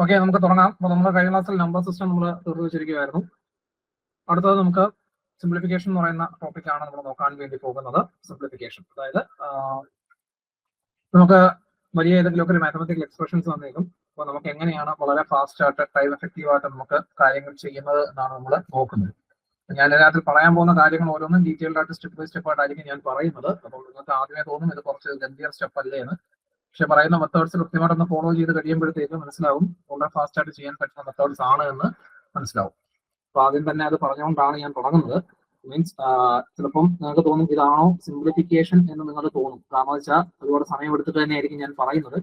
Okay, നമുക്ക് തുടങ്ങാം. അപ്പോൾ നമ്മൾ കഴിഞ്ഞ ക്ലാസ്സിൽ നമ്പർ സിസ്റ്റം നമ്മൾ തീർന്നു വെച്ചിരിക്കുകയായിരുന്നു. അടുത്തത് നമുക്ക് സിംപ്ലിഫിക്കേഷൻ എന്ന് പറയുന്ന ടോപ്പിക്കാണ് നമ്മൾ നോക്കാൻ വേണ്ടി പോകുന്നത്. സിംപ്ലിഫിക്കേഷൻ, അതായത് നമുക്ക് വലിയ ഏതെങ്കിലുമൊക്കെ ഒരു മാത്തമാറ്റിക്കൽ എക്സ്പ്രഷൻസ് വന്നേക്കും. അപ്പോൾ നമുക്ക് എങ്ങനെയാണ് വളരെ ഫാസ്റ്റ് ആയിട്ട് ടൈം എഫക്റ്റീവ് ആയിട്ട് നമുക്ക് കാര്യങ്ങൾ ചെയ്യുന്നത് എന്നാണ് നമ്മൾ നോക്കുന്നത്. ഞാൻ ഇതിനകത്ത് പറയാൻ പോകുന്ന കാര്യങ്ങൾ ഓരോന്നും ഡീറ്റെയിൽഡ് ആയിട്ട് സ്റ്റെപ്പ് ബൈ സ്റ്റെപ്പ് ആയിട്ടായിരിക്കും ഞാൻ പറയുന്നത്. അപ്പോൾ നിങ്ങൾക്ക് ആദ്യമേ തോന്നും ഇത് കുറച്ച് ഗംഭീർ സ്റ്റെപ്പ് അല്ലേ എന്ന്. പക്ഷെ പറയുന്ന മെത്തേഡ്സ് കൃത്യമായിട്ടൊന്ന് ഫോളോ ചെയ്ത് കഴിയുമ്പോഴത്തേക്ക് മനസ്സിലാവും വളരെ ഫാസ്റ്റ് ആയിട്ട് ചെയ്യാൻ പറ്റുന്ന മെത്തേഡ്സ് ആണ് എന്ന് മനസ്സിലാവും. അപ്പൊ ആദ്യം തന്നെ അത് പറഞ്ഞുകൊണ്ടാണ് ഞാൻ തുടങ്ങുന്നത്. മീൻസ് ചിലപ്പം നിങ്ങൾക്ക് തോന്നും ഇതാണോ സിംപ്ലിഫിക്കേഷൻ എന്ന് നിങ്ങൾക്ക് തോന്നും. കാരണം വെച്ചാൽ ഒരുപാട് സമയം എടുത്തിട്ട് തന്നെയായിരിക്കും ഞാൻ പറയുന്നത്.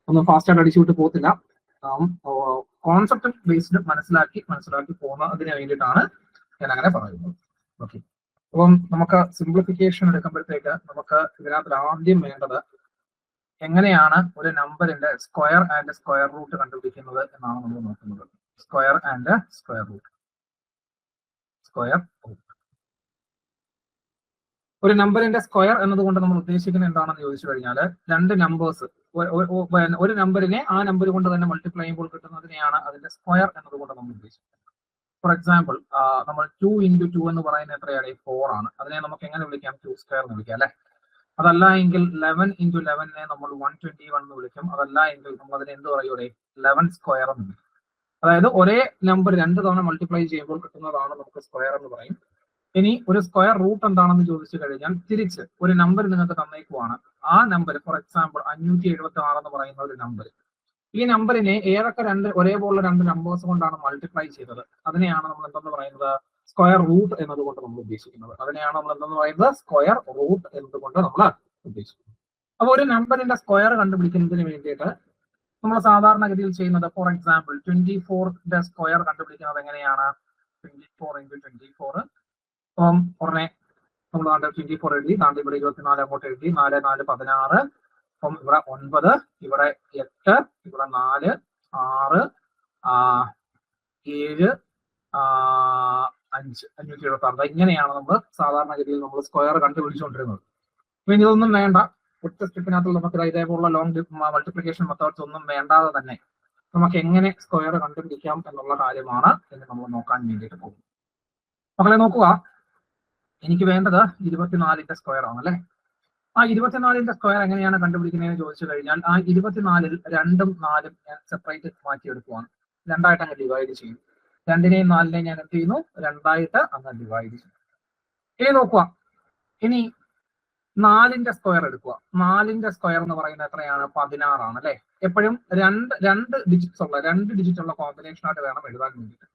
ഒന്നും ഫാസ്റ്റ് ആയിട്ട് അടിച്ചുവിട്ട് പോകത്തില്ല. കോൺസെപ്റ്റ് ബേസ്ഡ് മനസ്സിലാക്കി പോകുന്നതിന് വേണ്ടിയിട്ടാണ് ഞാൻ അങ്ങനെ പറയുന്നത്. ഓക്കെ, അപ്പം നമുക്ക് സിംപ്ലിഫിക്കേഷൻ എടുക്കുമ്പോഴത്തേക്ക് നമുക്ക് ഇതിനകത്ത് ആദ്യം വേണ്ടത് എങ്ങനെയാണ് ഒരു നമ്പറിന്റെ സ്ക്വയർ ആൻഡ് സ്ക്വയർ റൂട്ട് കണ്ടുപിടിക്കുന്നത് എന്നാണ് നമ്മൾ നോക്കുന്നത്. Square and square root. ഒരു നമ്പറിന്റെ സ്ക്വയർ എന്നതുകൊണ്ട് നമ്മൾ ഉദ്ദേശിക്കുന്നത് എന്താണെന്ന് ചോദിച്ചു കഴിഞ്ഞാൽ രണ്ട് നമ്പേഴ്സ് ഒരു നമ്പറിനെ ആ നമ്പർ കൊണ്ട് തന്നെ മൾട്ടിപ്ലൈ ചെയ്യുമ്പോൾ കിട്ടുന്നതിനെയാണ് അതിന്റെ സ്ക്വയർ എന്നതുകൊണ്ട് നമ്മൾ ഉദ്ദേശിക്കുന്നത്. ഫോർ എക്സാമ്പിൾ, നമ്മൾ 2 × 2 എന്ന് പറയുന്നത് എത്രയാണ്? 4 ആണ്. അതിനെ നമുക്ക് എങ്ങനെ വിളിക്കാം? 2² എന്ന് വിളിക്കാം അല്ലെ. അതല്ല എങ്കിൽ 11 × 11 നമ്മൾ 121 എന്ന് വിളിക്കും. അതല്ല എങ്കിൽ നമ്മൾ അതിനെ എന്ത് പറയൂടെ? 11² എന്ന് വിളിക്കും. അതായത് ഒരേ നമ്പർ രണ്ട് തവണ മൾട്ടിപ്ലൈ ചെയ്യുമ്പോൾ കിട്ടുന്നതാണ് നമുക്ക് സ്ക്വയർ എന്ന് പറയും. ഇനി ഒരു സ്ക്വയർ റൂട്ട് എന്താണെന്ന് ചോദിച്ചു കഴിഞ്ഞാൽ തിരിച്ച് ഒരു നമ്പർ നിങ്ങൾക്ക് തന്നേക്കുവാണ്. ആ നമ്പർ ഫോർ എക്സാമ്പിൾ 576 എന്ന് പറയുന്ന ഒരു നമ്പർ. ഈ നമ്പറിനെ ഏതൊക്കെ ഒരേപോലുള്ള രണ്ട് നമ്പേഴ്സ് കൊണ്ടാണ് മൾട്ടിപ്ലൈ ചെയ്തത് അതിനെയാണ് നമ്മൾ എന്തെന്ന് പറയുന്നത്? സ്ക്വയർ റൂട്ട് എന്നതുകൊണ്ട് നമ്മൾ ഉദ്ദേശിക്കുന്നത്. അതിനെയാണ് നമ്മൾ എന്തെന്ന് പറയുന്നത്? സ്ക്വയർ റൂട്ട് എന്നതുകൊണ്ട് നമ്മൾ ഉദ്ദേശിക്കുന്നത്. അപ്പൊ ഒരു നമ്പറിന്റെ സ്ക്വയർ കണ്ടുപിടിക്കുന്നതിന് വേണ്ടിയിട്ട് നമ്മൾ സാധാരണഗതിയിൽ ചെയ്യുന്നത്, ഫോർ എക്സാമ്പിൾ 24ന്റെ സ്ക്വയർ കണ്ടുപിടിക്കുന്നത് എങ്ങനെയാണ്? 24 × 24. അപ്പം ഉടനെ നമ്മൾ 24 എഴുതി, ഇവിടെ 24 അങ്ങോട്ട് എഴുതി, 4 4 16. അപ്പം ഇവിടെ 9, ഇവിടെ 8, ഇവിടെ 4, 6, 7, 5, 576. ഇങ്ങനെയാണ് നമ്മൾ സാധാരണഗതിയിൽ നമ്മൾ സ്ക്വയർ കണ്ടുപിടിച്ചുകൊണ്ടിരുന്നത്. പിന്നെ ഇതൊന്നും വേണ്ട, ഒറ്റ സ്റ്റെപ്പിനകത്ത് നമുക്ക് ഇതേപോലുള്ള ലോങ് മൾട്ടിപ്ലിക്കേഷൻ മെത്തേഡ്സ് ഒന്നും വേണ്ടാതെ തന്നെ നമുക്ക് എങ്ങനെ സ്ക്വയർ കണ്ടുപിടിക്കാം എന്നുള്ള കാര്യമാണ് എന്ന് നമ്മൾ നോക്കാൻ വേണ്ടിയിട്ട് പോകും. മക്കളെ നോക്കുക, എനിക്ക് വേണ്ടത് 24ന്റെ സ്ക്വയർ ആണല്ലേ. ആ 24ന്റെ സ്ക്വയർ എങ്ങനെയാണ് കണ്ടുപിടിക്കുന്നതെന്ന് ചോദിച്ചു കഴിഞ്ഞാൽ ആ 24ൽ 2ഉം 4ഉം ഞാൻ സെപ്പറേറ്റ് മാറ്റിയെടുക്കുവാണ്. രണ്ടായിട്ട് അങ്ങ് ഡിവൈഡ് ചെയ്യും. 2നെയും 4നെയും ഞാൻ എന്ത് ചെയ്യുന്നു? രണ്ടായിട്ട് അങ്ങ് ഡിവൈഡ് ചെയ്യും. ഇനി നോക്കുക, ഇനി 4ന്റെ സ്ക്വയർ എടുക്കുക. 4ന്റെ സ്ക്വയർ എന്ന് പറയുന്നത് എത്രയാണ്? 16 ആണ് അല്ലെ. എപ്പോഴും രണ്ട് ഡിജിറ്റ് ഉള്ള കോമ്പിനേഷൻ ആയിട്ട് വേണം എഴുതാൻ വേണ്ടിയിട്ട്.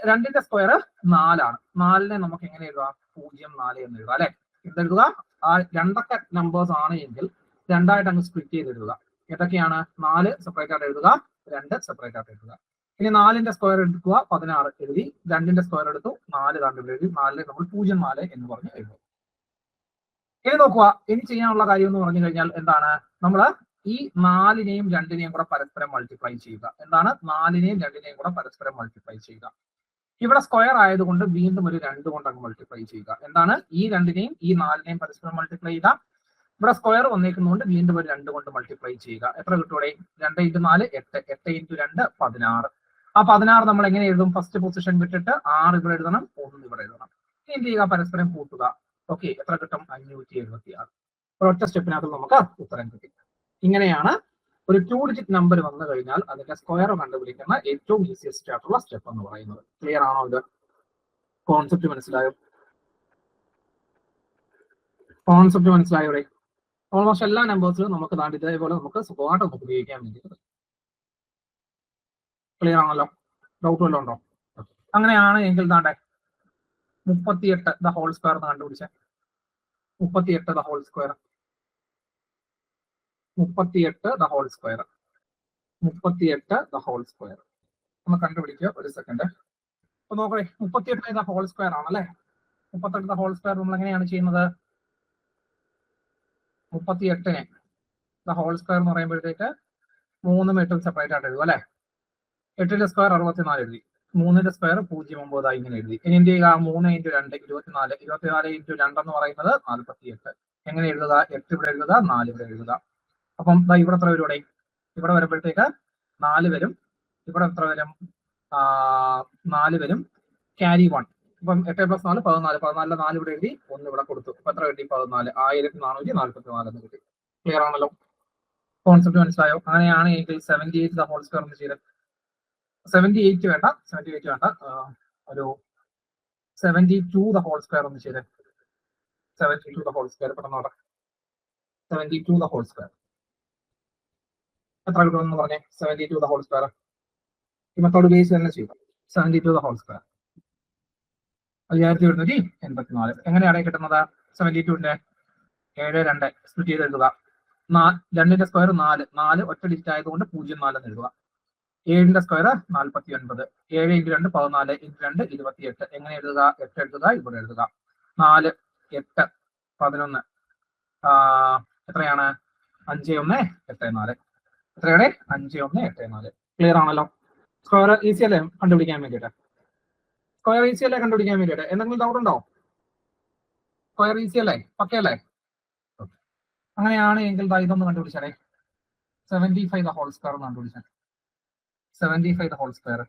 2ന്റെ സ്ക്വയർ 4 ആണ്. 4നെ നമുക്ക് എങ്ങനെ എഴുതാം? 0 4 എന്ന് എഴുതാം അല്ലെ. എന്തെഴുതുക? ആ രണ്ടൊക്കെ നമ്പേഴ്സ് ആണ് എങ്കിൽ രണ്ടായിട്ട് അങ്ങ് സ്പ്ലിറ്റ് ചെയ്ത് എഴുതുക. ഏതൊക്കെയാണ്? 4 സെപ്പറേറ്റ് ആയിട്ട് എഴുതുക, 2 സെപ്പറേറ്റ് ആയിട്ട് എഴുതുക. ഇനി 4ന്റെ സ്ക്വയർ എടുക്കുക, 16 എഴുതി. 2ന്റെ സ്ക്വയർ എടുത്തു, 4 കണ്ടു എഴുതി. 4 നമ്മൾ 0 4 എന്ന് പറഞ്ഞ് എഴുതും. ഇനി നോക്കുക, ഇനി ചെയ്യാനുള്ള കാര്യം എന്ന് പറഞ്ഞു കഴിഞ്ഞാൽ എന്താണ്? നമ്മൾ ഈ 4നെയും 2നെയും കൂടെ പരസ്പരം മൾട്ടിപ്ലൈ ചെയ്യുക. എന്താണ്? 4നെയും 2നെയും കൂടെ പരസ്പരം മൾട്ടിപ്ലൈ ചെയ്യുക. ഇവിടെ സ്ക്വയർ ആയതുകൊണ്ട് വീണ്ടും ഒരു 2 കൊണ്ട് അങ്ങ് മൾട്ടിപ്ലൈ ചെയ്യുക. എന്താണ്? ഈ 2നെയും ഈ 4നെയും പരസ്പരം മൾട്ടിപ്ലൈ ചെയ്യുക. ഇവിടെ സ്ക്വയർ വന്നേക്കുന്നതുകൊണ്ട് വീണ്ടും ഒരു 2 കൊണ്ട് മൾട്ടിപ്ലൈ ചെയ്യുക. എത്ര കിട്ടൂടെ? 2 × 4 8, 8 × 2 16. ആ 16 നമ്മൾ എങ്ങനെ എഴുതും? ഫസ്റ്റ് പൊസിഷൻ വിട്ടിട്ട് 6 ഇവിടെ എഴുതണം, 1 ഇവിടെ എഴുതണം. ഇനി എന്ത് ചെയ്യുക? പരസ്പരം കൂട്ടുക. ഓക്കെ, എത്ര കിട്ടും? 576. ഒരൊറ്റ സ്റ്റെപ്പിനകത്ത് നമുക്ക് ഉത്തരം കിട്ടി. ഇങ്ങനെയാണ് ഒരു 2 ഡിജിറ്റ് നമ്പർ വന്നു കഴിഞ്ഞാൽ അതിന്റെ സ്ക്വയർ കണ്ടുപിടിക്കുന്ന ഏറ്റവും ഈസിയസ്റ്റ് ആയിട്ടുള്ള സ്റ്റെപ്പ് എന്ന് പറയുന്നത്. ക്ലിയർ ആണോ? ഇത് കോൺസെപ്റ്റ് മനസ്സിലായോ? ഇവിടെ ഓൾമോസ്റ്റ് എല്ലാ നമ്പേഴ്സിലും നമുക്ക് ഇതേപോലെ നമുക്ക് സുഖമായിട്ട് നമുക്ക് ഉപയോഗിക്കാൻ വേണ്ടിയിട്ട്. ക്ലിയർ ആണല്ലോ? ഡൗട്ട് വല്ലതും ഉണ്ടോ? അങ്ങനെയാണ് എങ്കിൽ 38 ദ ഹോൾ സ്ക്വയർ എന്ന് കണ്ടുപിടിച്ചേ. 38 the whole square. 38 the whole square. 38 the whole square ഒന്ന് കണ്ടുപിടിക്കുക. ഒരു സെക്കൻഡ്. അപ്പൊ നോക്കണേ, 38 ദ ഹോൾ സ്ക്വയർ ആണല്ലേ. 38 ദ ഹോൾ സ്ക്വയർ നമ്മൾ എങ്ങനെയാണ് ചെയ്യുന്നത്? 38നെ ദ ഹോൾ സ്ക്വയർ എന്ന് പറയുമ്പോഴത്തേക്ക് 3ഉം 8ഉം സെപ്പറേറ്റ് ആയിട്ട് എഴുതും അല്ലെ. 8ന്റെ സ്ക്വയർ 64 എഴുതി. 3ന്റെ സ്ക്വയർ 0,9 ഇങ്ങനെ എഴുതി. ഇനി എന്ത് ചെയ്യുക? 3 × 2 24. 24 × 2 എന്ന് പറയുന്നത് 48. എങ്ങനെ എഴുതുക? 8 ഇവിടെ എഴുതുക, 4 ഇവിടെ എഴുതുക. അപ്പം ഇവിടെ എത്ര വരും? ഇവിടെ വരുമ്പോഴത്തേക്ക് 4 വരും. ഇവിടെ എത്ര വരും? 4 വരും. ക്യാരി 1. ഇപ്പം 8 + 4 14. 14 4 ഇവിടെ എഴുതി, 1 ഇവിടെ കൊടുത്തു. അപ്പൊ എത്ര കിട്ടി? 14. 1444 എന്ന് കിട്ടി. ക്ലിയർ ആണല്ലോ? കോൺസെപ്റ്റ് മനസ്സിലായോ? അങ്ങനെയാണ് എങ്കിൽ 78 ദ ഹോൾ സ്ക്വയർ എന്ന് ചെയ്ത് 78 വേണ്ട, 78 വേണ്ട, ഒരു 72 ദ ഹോൾ സ്ക്വയർ എന്ന് ചെയ്ത് 72 ദ ഹോൾ സ്ക്വയർ പെട്ടെന്നോടെ 72 ദ ഹോൾ സ്ക്വയർ എത്ര കിട്ടുമെന്ന് പറഞ്ഞേ? 72 ദ ഹോൾ സ്ക്വയർ ഈ മെത്തേഡ് ബേസ് തന്നെ ചെയ്യും. 72 ദ ഹോൾ സ്ക്വയർ 5784. എങ്ങനെയാണ് കിട്ടുന്നത്? 72ന്റെ 7 2 സ്പ്ലിറ്റ് ചെയ്ത് എഴുതുക. 2ന്റെ സ്ക്വയർ 4, 4 ഒറ്റ ഡിജിറ്റ് ആയതുകൊണ്ട് 04 എന്ന് എഴുതുക. 7ന്റെ സ്ക്വയർ 49. 7 × 2 14 × 2 28. എങ്ങനെ എഴുതുക? 8 എഴുതുക, ഇവിടെ എഴുതുക. 4 8 11 എത്രയാണ്? 5184. എത്രയാണ്? 5184. ക്ലിയർ ആണല്ലോ? സ്ക്വയർ ഈസി അല്ലേ കണ്ടുപിടിക്കാൻ വേണ്ടിയിട്ട്? സ്ക്വയർ ഈസി അല്ലേ കണ്ടുപിടിക്കാൻ വേണ്ടിയിട്ട്? എന്തെങ്കിലും ഡൗട്ട് ഉണ്ടോ? സ്ക്വയർ ഈസി അല്ലേ? പക്ക അല്ലേ? അങ്ങനെയാണ് എങ്കിൽ ഇതൊന്ന് കണ്ടുപിടിച്ചാലേ. 75 ദ ഹോൾ സ്ക്വയർ കണ്ടുപിടിച്ചാൽ 75 the whole square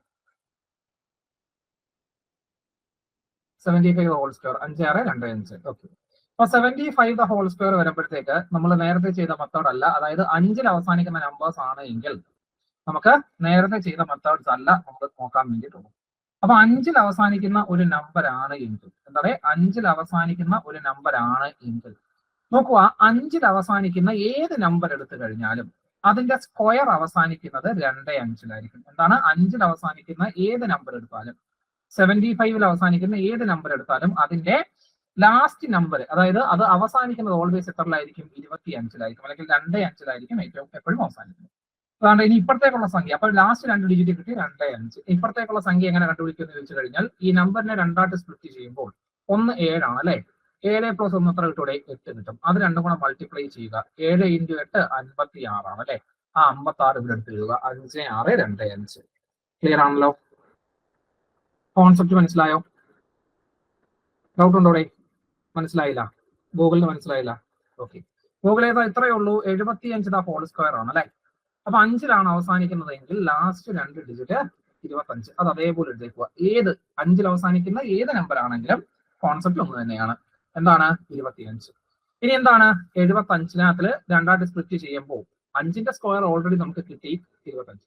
75 the whole square 5 6 2 5. Okay. അപ്പൊ 75 ദ ഹോൾ സ്ക്വയർ വരുമ്പോഴത്തേക്ക് നമ്മൾ നേരത്തെ ചെയ്ത മെത്തേഡ് അല്ല, അതായത് 5ൽ അവസാനിക്കുന്ന നമ്പേഴ്സ് ആണ് എങ്കിൽ നമുക്ക് നേരത്തെ ചെയ്ത മെത്തേഡ്സ് അല്ല നമ്മൾ നോക്കാൻ വേണ്ടിയിട്ടുള്ളൂ. അപ്പൊ 5ൽ അവസാനിക്കുന്ന ഒരു നമ്പർ ആണ് എങ്കിൽ, എന്താണ് 5ൽ അവസാനിക്കുന്ന ഒരു നമ്പർ ആണ് എങ്കിൽ നോക്കുക, 5ൽ അവസാനിക്കുന്ന ഏത് നമ്പർ എടുത്തു കഴിഞ്ഞാലും അതിന്റെ സ്ക്വയർ അവസാനിക്കുന്നത് 2 5-ലായിരിക്കും. എന്താണ്? 5ൽ അവസാനിക്കുന്ന ഏത് നമ്പർ എടുത്താലും, 75ൽ അവസാനിക്കുന്ന ഏത് നമ്പർ എടുത്താലും അതിന്റെ ലാസ്റ്റ് നമ്പർ, അതായത് അത് അവസാനിക്കുന്നത് ഓൾവേസ് എത്രയിലായിരിക്കും? 25-ലായിരിക്കും, അല്ലെങ്കിൽ 2 5-ലായിരിക്കും എപ്പോഴും അവസാനിക്കുന്നത്. അതാണ് ഇനി ഇപ്പുറത്തേക്കുള്ള സംഖ്യ. അപ്പൊ ലാസ്റ്റ് 2 ഡിജിറ്റ് കിട്ടി 2 5. ഇപ്പുറത്തേക്കുള്ള സംഖ്യ എങ്ങനെ കണ്ടുപിടിക്കുമെന്ന് ചോദിച്ചു കഴിഞ്ഞാൽ, ഈ നമ്പറിനെ 2ആയിട്ട് സ്പ്ലിറ്റ് ചെയ്യുമ്പോൾ 1 7 ആണ് അല്ലെ? 7 + 1 എത്ര കിട്ടൂടെ? 8 കിട്ടും. അത് രണ്ടും കൂടെ മൾട്ടിപ്ലൈ ചെയ്യുക. 7 × 8 56 ആണ് അല്ലെ? ആ 56 ഇവിടെ എടുത്ത് എഴുതുക. 5 6 2 5. ക്ലിയർ ആണല്ലോ? കോൺസെപ്റ്റ് മനസ്സിലായോ? ഡൗട്ട് ഉണ്ടോ? മനസ്സിലായില്ല? ഗൂഗിളിന് മനസ്സിലായില്ല? ഓക്കെ. ഗൂഗിൾ ഇത്രയേ ഉള്ളൂ. 75 ദ ഹോൾ സ്ക്വയർ ആണ് അല്ലെ? അപ്പൊ 5ലാണ് അവസാനിക്കുന്നത് എങ്കിൽ ലാസ്റ്റ് 2 ഡിജിറ്റ് 25. അത് അതേപോലെ എഴുതേക്കുക. ഏത് 5ൽ അവസാനിക്കുന്ന ഏത് നമ്പർ ആണെങ്കിലും കോൺസെപ്റ്റ് ഒന്ന് തന്നെയാണ്. എന്താണ്? 25. ഇനി എന്താണ്? 75-നകത്തിൽ 2ആയിട്ട് സ്പ്ലിറ്റ് ചെയ്യുമ്പോൾ 5ന്റെ സ്ക്വയർ ഓൾറെഡി നമുക്ക് കിട്ടി 25.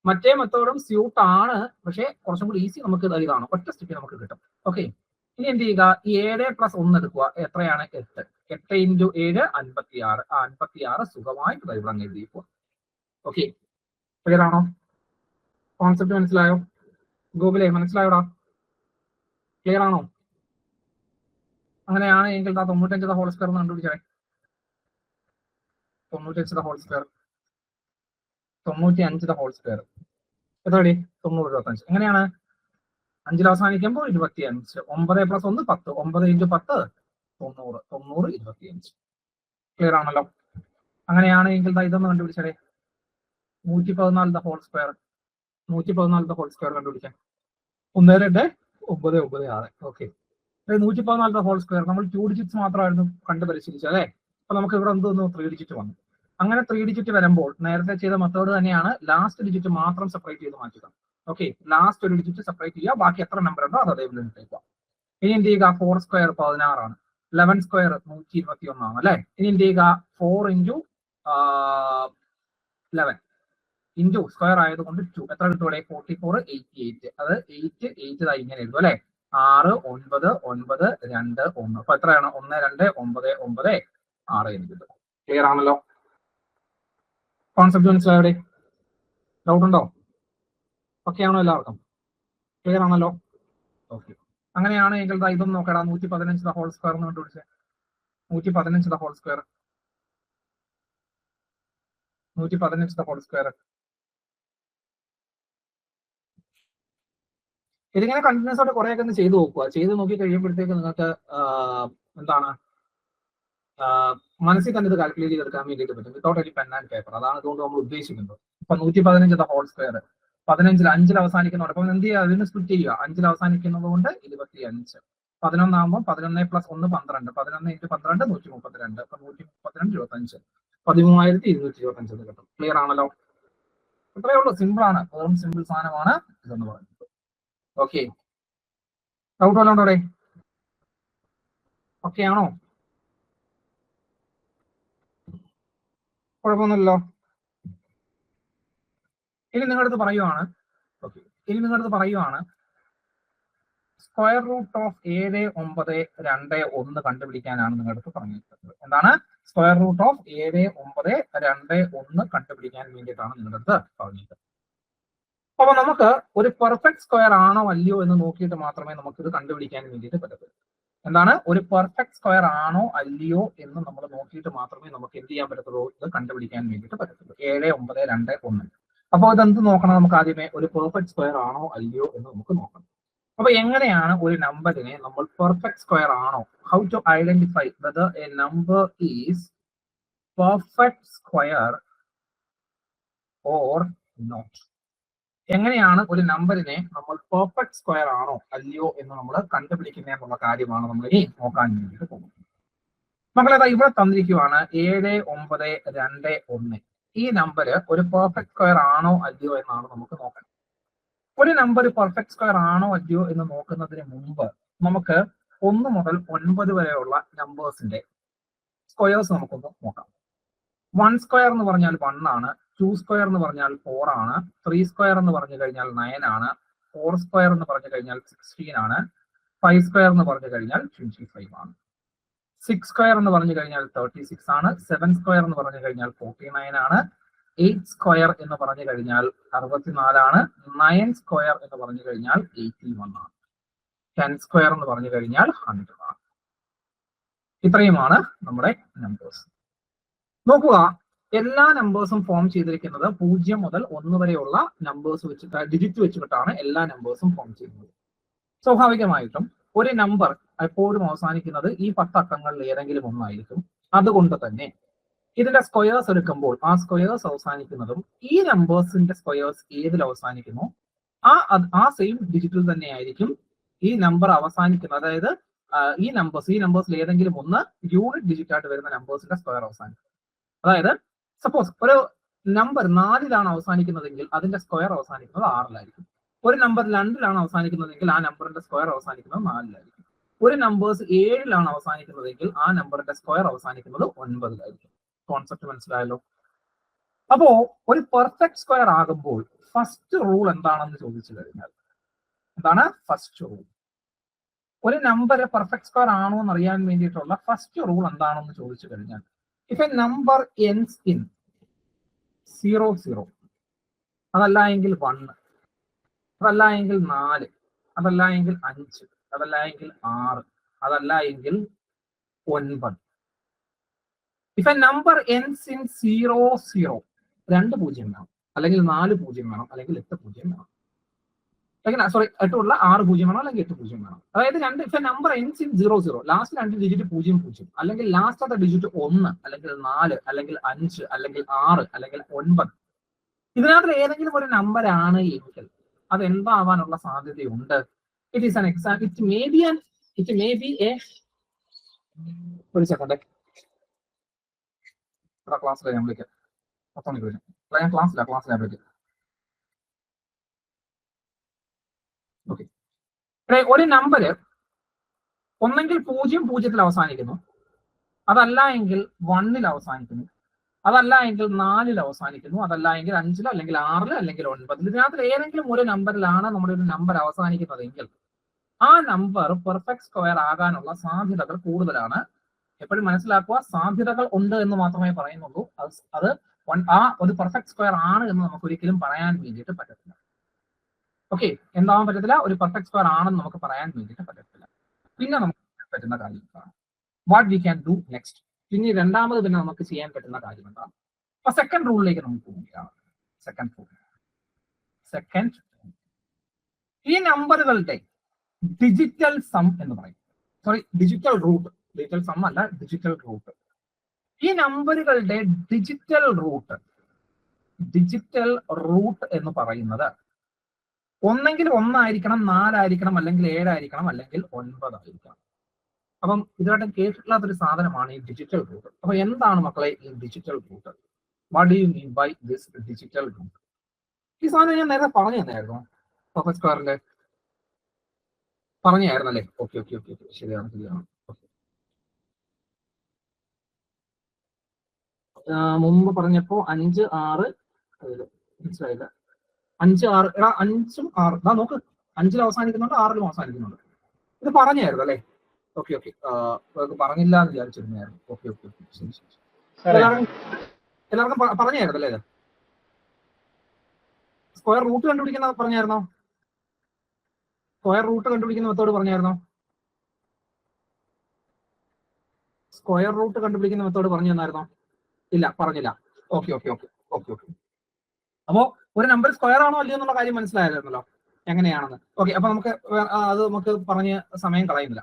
മറ്റേ മെത്തേഡും സ്യൂട്ട് ആണ്, പക്ഷെ കുറച്ചും കൂടി ഈസി നമുക്ക് ഇതാണ്. ഒറ്റ സ്റ്റെപ്പിൽ നമുക്ക് കിട്ടും. ഓക്കെ. ഇനി എന്ത് ചെയ്യുക? ഈ 7 + 1 എടുക്കുക. എത്രയാണ്? 8. 8 × 7 56. ആ 56 സുഖമായിട്ട് ഇവിടെ അങ്ങ് എഴുതിക്കുക. ഓക്കെ. ക്ലിയർ ആണോ? കോൺസെപ്റ്റ് മനസ്സിലായോ? ഗൂഗിളെ മനസ്സിലായോടാ? ക്ലിയർ ആണോ? അങ്ങനെയാണ് എങ്കിൽ 95 ദ ഹോൾ സ്ക്വയർ കണ്ടുപിടിച്ചേ. 95 the whole square 95 the whole square എത്രടി? 90 25. എങ്ങനെയാണ്? 5ൽ അവസാനിക്കുമ്പോൾ 25. 9 + 1 10. 9 × 10 90. 90 25. ക്ലിയർ ആണല്ലോ? അങ്ങനെയാണ് എങ്കിൽ ഇതൊന്ന് കണ്ടുപിടിച്ചേ. 114 the whole square 114 the whole square കണ്ടുപിടിക്കാം. 1 2 9 9 6. ഓക്കെ. 114 ദ ഹോൾ സ്ക്വയർ നമ്മൾ 2 ഡിജിറ്റ്സ് മാത്രമായിരുന്നു കണ്ടു പരിശീലിച്ചത് അല്ലേ? അപ്പൊ നമുക്ക് ഇവിടെ എന്തോന്നു 3 ഡിജിറ്റ് വന്നു. അങ്ങനെ 3 ഡിജിറ്റ് വരുമ്പോൾ നേരത്തെ ചെയ്ത മെത്തേഡ് തന്നെയാണ്. ലാസ്റ്റ് ഡിജിറ്റ് മാത്രം സെപ്പറേറ്റ് ചെയ്ത് മാറ്റുക. ഓക്കെ. ലാസ്റ്റ് ഒരു ഡിജിറ്റ് സെപ്പറേറ്റ് ചെയ്യുക. ബാക്കി എത്ര നമ്പർ ഉണ്ടോ അത് അതേപോലെ എടുത്തേക്കുക. ഇനി എന്ത് ചെയ്യുക? 4 സ്ക്വയർ 16 ആണ്. 11 സ്ക്വയർ 121 ആണ് അല്ലെ? ഇനി എന്ത് ചെയ്യുക? 4 × 11 ഇൻറ്റു സ്ക്വയർ ആയതുകൊണ്ട് 2 എത്ര കിട്ടും? 44 88. അത് 8 8 ഇങ്ങനെ എഴുതും അല്ലെ? 6 9 9 2 1. അപ്പൊ എത്രയാണ്? 1 2 9 9 6 എന്ന് കിട്ടും. ക്ലിയർ ആണല്ലോ? കോൺസെപ്റ്റ് മനസ്സിലായോ? ഡൗട്ട് ഉണ്ടോ? ഓക്കെ ആണോ എല്ലാവർക്കും? ക്ലിയർ ആണല്ലോ? ഓക്കെ. അങ്ങനെയാണ് എങ്കിൽ ഇതൊന്നും നോക്കടാ. 115 ദ ഹോൾ സ്ക്വയർ എന്ന് കണ്ടുപിടിച്ചേ. 115 the whole square 115 the whole square. ഇതിങ്ങനെ കണ്ടിന്യൂസ് ആയിട്ട് കുറെയൊക്കെ ഒന്ന് ചെയ്ത് നോക്കുക. ചെയ്ത് നോക്കി കഴിയുമ്പോഴത്തേക്ക് നിങ്ങൾക്ക് എന്താണ് മനസ്സിൽ തന്നെ ഇത് കാൽക്കുലേറ്റ് ചെയ്തെടുക്കാൻ വേണ്ടിയിട്ട് പറ്റും. Without any pen and paper. അതാണ് ഇതുകൊണ്ട് നമ്മൾ ഉദ്ദേശിക്കുന്നത്. ഇപ്പൊ 115 ദ ഹോൾ സ്ക്വയർ 15 5ൽ അവസാനിക്കുന്നതുകൊണ്ട് അപ്പം എന്ത് ചെയ്യുക? അതിന് സ്പ്ലിറ്റ് ചെയ്യുക. 5ൽ അവസാനിക്കുന്നത് കൊണ്ട് 25. 11 ആകുമ്പോൾ 11 + 1 12. 11 × 12 132. അപ്പൊ 132 25. 13,225 എന്ന് കിട്ടും. ക്ലിയർ ആണല്ലോ? ഇത്രയേ ഉള്ളൂ, സിമ്പിൾ ആണ്, വെറും സിമ്പിൾ സാധനമാണ് ഇതെന്ന് പറയുന്നത്. ഓക്കെ, ഡൗട്ട് വല്ലതും ഉണ്ടോ? ഓക്കെ ആണോ? കുഴപ്പമൊന്നുമില്ലല്ലോ. ഇനി നിങ്ങളടുത്ത് പറയുവാണ്, ഓക്കെ, ഇനി നിങ്ങളടുത്ത് പറയുവാണ് സ്ക്വയർ റൂട്ട് ഓഫ് 7,9,2,1 കണ്ടുപിടിക്കാനാണ് നിങ്ങളടുത്ത് പറഞ്ഞിട്ടുള്ളത്. എന്താണ്? സ്ക്വയർ റൂട്ട് ഓഫ് 7,9,2,1 കണ്ടുപിടിക്കാൻ വേണ്ടിയിട്ടാണ് നിങ്ങളടുത്ത് പറഞ്ഞത്. അപ്പൊ നമുക്ക് ഒരു പെർഫെക്റ്റ് സ്ക്വയർ ആണോ അല്ലയോ എന്ന് നോക്കിയിട്ട് മാത്രമേ നമുക്ക് ഇത് കണ്ടുപിടിക്കാൻ വേണ്ടിയിട്ട് പറ്റത്തുള്ളൂ. എന്താണ്? ഒരു പെർഫെക്റ്റ് സ്ക്വയർ ആണോ അല്ലയോ എന്ന് നമ്മൾ നോക്കിയിട്ട് മാത്രമേ നമുക്ക് എന്ത് ചെയ്യാൻ പറ്റത്തുള്ളൂ, ഇത് കണ്ടുപിടിക്കാൻ വേണ്ടിയിട്ട് പറ്റത്തുള്ളൂ. 7,9,2,1. അപ്പോൾ ഇതെന്ത് നോക്കണം? നമുക്ക് ആദ്യമേ ഒരു പെർഫെക്റ്റ് സ്ക്വയർ ആണോ അല്ലയോ എന്ന് നമുക്ക് നോക്കണം. അപ്പൊ എങ്ങനെയാണ് ഒരു നമ്പറിനെ നമ്മൾ പെർഫെക്റ്റ് സ്ക്വയർ ആണോ, how to identify whether a number is perfect square or not? എങ്ങനെയാണ് ഒരു നമ്പറിനെ നമ്മൾ പെർഫെക്റ്റ് സ്ക്വയർ ആണോ അല്ലയോ എന്ന് നമ്മൾ കണ്ടുപിടിക്കുന്ന എന്നുള്ള കാര്യമാണ് നമ്മൾ ഇനി നോക്കാൻ വേണ്ടിയിട്ട് പോകുന്നത്. മക്കളെ, ഇവിടെ തന്നിരിക്കുവാണ് 7,9,2,1. ഈ നമ്പർ ഒരു പെർഫെക്റ്റ് സ്ക്വയർ ആണോ അല്ലയോ എന്നാണ് നമുക്ക് നോക്കണം. ഒരു നമ്പർ പെർഫെക്റ്റ് സ്ക്വയർ ആണോ അല്ലയോ എന്ന് നോക്കുന്നതിന് മുമ്പ് നമുക്ക് 1 മുതൽ 9 വരെയുള്ള നമ്പേഴ്സിന്റെ സ്ക്വയേഴ്സ് നമുക്കൊന്ന് നോക്കാം. 1 സ്ക്വയർ എന്ന് പറഞ്ഞാൽ 1 ആണ്, 2 സ്ക്വയർ എന്ന് പറഞ്ഞാൽ 4 ആണ്, 3 സ്ക്വയർ എന്ന് പറഞ്ഞു കഴിഞ്ഞാൽ 9 ആണ്, 4 സ്ക്വയർ എന്ന് പറഞ്ഞു കഴിഞ്ഞാൽ 16 ആണ്, 5 സ്ക്വയർ എന്ന് പറഞ്ഞു കഴിഞ്ഞാൽ 25 ആണ്, 6 സ്ക്വയർ എന്ന് പറഞ്ഞു കഴിഞ്ഞാൽ 36 ആണ്, 7 സ്ക്വയർ എന്ന് പറഞ്ഞു കഴിഞ്ഞാൽ 49 ആണ്, 8 സ്ക്വയർ എന്ന് പറഞ്ഞു കഴിഞ്ഞാൽ 64 ആണ്, 9 സ്ക്വയർ എന്ന് പറഞ്ഞു കഴിഞ്ഞാൽ 81 ആണ്, 10 സ്ക്വയർ എന്ന് പറഞ്ഞു കഴിഞ്ഞാൽ 100 ആണ്. ഇത്രയുമാണ് നമ്മുടെ നമ്പേഴ്സ്. നോക്കുക, എല്ലാ നമ്പേഴ്സും ഫോം ചെയ്തിരിക്കുന്നത് 0 മുതൽ 1 വരെയുള്ള നമ്പേഴ്സ് വെച്ചിട്ട്, ഡിജിറ്റ് വെച്ചിട്ടാണ് എല്ലാ നമ്പേഴ്സും ഫോം ചെയ്യുന്നത്. സ്വാഭാവികമായിട്ടും ഒരു നമ്പർ എപ്പോഴും അവസാനിക്കുന്നത് ഈ 10 അക്കങ്ങളിൽ ഏതെങ്കിലും ഒന്നായിരിക്കും. അതുകൊണ്ട് തന്നെ ഇതിന്റെ സ്ക്വയേഴ്സ് എടുക്കുമ്പോൾ ആ സ്ക്വയേഴ്സ് അവസാനിക്കുന്നതും ഈ നമ്പേഴ്സിന്റെ സ്ക്വയേഴ്സ് ഏതിൽ അവസാനിക്കുന്നു ആ സെയിം ഡിജിറ്റിൽ തന്നെ ആയിരിക്കും ഈ നമ്പർ അവസാനിക്കുന്നത്. അതായത് ഈ നമ്പേഴ്സിൽ ഏതെങ്കിലും ഒന്ന് യൂണിറ്റ് ഡിജിറ്റ് ആയിട്ട് വരുന്ന നമ്പേഴ്സിന്റെ സ്ക്വയർ അവസാനിക്കും. അതായത് സപ്പോസ് ഒരു നമ്പർ 4-ലാണ് അവസാനിക്കുന്നതെങ്കിൽ അതിന്റെ സ്ക്വയർ അവസാനിക്കുന്നത് 6-ലായിരിക്കും. ഒരു നമ്പർ 2-ലാണ് അവസാനിക്കുന്നതെങ്കിൽ ആ നമ്പറിന്റെ സ്ക്വയർ അവസാനിക്കുന്നത് 4-ലായിരിക്കും. ഒരു നമ്പേഴ്സ് 7-ലാണ് അവസാനിക്കുന്നതെങ്കിൽ ആ നമ്പറിന്റെ സ്ക്വയർ അവസാനിക്കുന്നത് 9-ലായിരിക്കും. കോൺസെപ്റ്റ് മനസ്സിലായല്ലോ? അപ്പോ ഒരു പെർഫെക്റ്റ് സ്ക്വയർ ആകുമ്പോൾ ഫസ്റ്റ് റൂൾ എന്താണെന്ന് ചോദിച്ചു കഴിഞ്ഞാൽ, എന്താണ് ഫസ്റ്റ് റൂൾ? ഒരു നമ്പർ പെർഫെക്റ്റ് സ്ക്വയർ ആണോ എന്ന് അറിയാൻ വേണ്ടിയിട്ടുള്ള ഫസ്റ്റ് റൂൾ എന്താണെന്ന് ചോദിച്ചു കഴിഞ്ഞാൽ, if A number ends in 00, അതല്ല എങ്കിൽ 1, അതല്ല എങ്കിൽ 4, അതല്ല എങ്കിൽ 5, അതല്ല എങ്കിൽ 6, അതല്ല എങ്കിൽ 9. If A number ends in 00, 2 0 വേണം, അല്ലെങ്കിൽ 4 0 വേണം, അല്ലെങ്കിൽ 8 0 വേണം, അല്ലെങ്കിൽ 8 ഉള്ള 6 0 വേണം, അല്ലെങ്കിൽ 8 0 വേണം. അതായത് if A number ends in 00, last 2 digit 0 0, അല്ലെങ്കിൽ ലാസ്റ്റത്തെ ഡിജിറ്റ് 1, അല്ലെങ്കിൽ 4, അല്ലെങ്കിൽ 5, അല്ലെങ്കിൽ 6, അല്ലെങ്കിൽ 9, ഇതിനകത്ത് ഏതെങ്കിലും ഒരു നമ്പർ ആണ് എങ്കിൽ അത് എന്താവാനുള്ള സാധ്യതയുണ്ട്? It is an example. It may be A ഒരു സെക്കൻഡ്, ക്ലാസ്സിലെ ഞാൻ വിളിക്കാം. ഞാൻ ക്ലാസ്സിലാണ് വിളിക്കാം. ഓക്കെ, ഒരു നമ്പർ ഒന്നെങ്കിൽ 0 0-ൽ അവസാനിക്കുന്നു, അതല്ല എങ്കിൽ 1-ൽ അവസാനിക്കുന്നു, അതല്ല എങ്കിൽ 4-ൽ അവസാനിക്കുന്നു, അതല്ല എങ്കിൽ 5-ൽ, അല്ലെങ്കിൽ 6-ൽ, അല്ലെങ്കിൽ 9-ൽ. ഇതിനകത്ത് ഏതെങ്കിലും ഒരു നമ്പറിലാണ് നമ്മുടെ ഒരു നമ്പർ അവസാനിക്കുന്നതെങ്കിൽ ആ നമ്പർ പെർഫെക്റ്റ് സ്ക്വയർ ആകാനുള്ള സാധ്യതകൾ കൂടുതലാണ്. എപ്പോഴും മനസ്സിലാക്കുക, സാധ്യതകൾ ഉണ്ട് എന്ന് മാത്രമേ പറയുന്നുള്ളൂ. അത് ആ ഒരു പെർഫെക്റ്റ് സ്ക്വയർ ആണ് എന്ന് നമുക്ക് ഒരിക്കലും പറയാൻ വേണ്ടിയിട്ട് പറ്റത്തില്ല. ഓക്കെ, എന്താവാൻ പറ്റത്തില്ല? ഒരു പെർഫെക്റ്റ് സ്ക്വയർ ആണെന്ന് നമുക്ക് പറയാൻ വേണ്ടിയിട്ട് പറ്റത്തില്ല. പിന്നെ നമുക്ക് പറ്റുന്ന കാര്യം എന്താണ്? What we can do next? പിന്നെ രണ്ടാമത് പിന്നെ നമുക്ക് ചെയ്യാൻ പറ്റുന്ന കാര്യം എന്താണ്? അപ്പൊ സെക്കൻഡ് റൂളിലേക്ക് നമുക്ക് പോവുകയാണ്. സെക്കൻഡ് റൂൾ, ഈ നമ്പറുകളുടെ ഡിജിറ്റൽ സം എന്ന് പറയും. ഡിജിറ്റൽ റൂട്ട്, ഡിജിറ്റൽ സം അല്ല, ഡിജിറ്റൽ റൂട്ട്. ഈ നമ്പറുകളുടെ ഡിജിറ്റൽ റൂട്ട് എന്ന് പറയുന്നത് ഒന്നെങ്കിൽ 1 ആയിരിക്കണം, 4 ആയിരിക്കണം, അല്ലെങ്കിൽ 7 ആയിരിക്കണം, അല്ലെങ്കിൽ 9 ആയിരിക്കണം. അപ്പം ഇതുമായിട്ട് കേട്ടിട്ടില്ലാത്തൊരു സാധനമാണ് ഈ ഡിജിറ്റൽ റൂട്ട്. അപ്പൊ എന്താണ് മക്കളെ ഈ digital root? What do you mean by this digital root? ഈ സാധനം ഞാൻ നേരത്തെ പറഞ്ഞു തന്നായിരുന്നു പെർഫെക്റ്റ് സ്ക്വയറിന്റെ പറഞ്ഞായിരുന്നല്ലേ? ഓക്കെ ഓക്കെ ഓക്കെ ഓക്കെ, ശരിയാണ് ശരിയാണ്. മുമ്പ് പറഞ്ഞപ്പോ 5, 6 മനസ്സിലായില്ല. 5, 6 എടാ 5ഉം 6 നോക്ക്, 5ൽ അവസാനിക്കുന്നുണ്ട്, 6ലും അവസാനിക്കുന്നുണ്ട്. ഇത് പറഞ്ഞായിരുന്നു അല്ലേ? ഓക്കെ ഓക്കെ, പറഞ്ഞില്ല എന്ന് വിചാരിച്ചിരുന്നായിരുന്നു. ഓക്കെ ഓക്കെ ഓക്കെ, ശരി ശരി. എല്ലാവർക്കും പറഞ്ഞായിരുന്നു അല്ലേ? ഇത് സ്ക്വയർ റൂട്ട് കണ്ടുപിടിക്കുന്ന പറഞ്ഞായിരുന്നോ? സ്ക്വയർ റൂട്ട് കണ്ടുപിടിക്കുന്ന മെത്തേഡ് പറഞ്ഞായിരുന്നോ? സ്ക്വയർ റൂട്ട് കണ്ടുപിടിക്കുന്ന മെത്തേഡ് പറഞ്ഞു തന്നായിരുന്നോ? ഇല്ല, പറഞ്ഞില്ല. Okay okay okay okay okay. അപ്പോ ഒരു നമ്പർ സ്ക്വയർ ആണോ അല്ലയോ എന്നുള്ള കാര്യം മനസ്സിലായിരുന്നല്ലോ എങ്ങനെയാണെന്ന്. ഓക്കെ, അപ്പൊ നമുക്ക് അത് നമുക്ക് പറഞ്ഞ് സമയം കളയുന്നില്ല.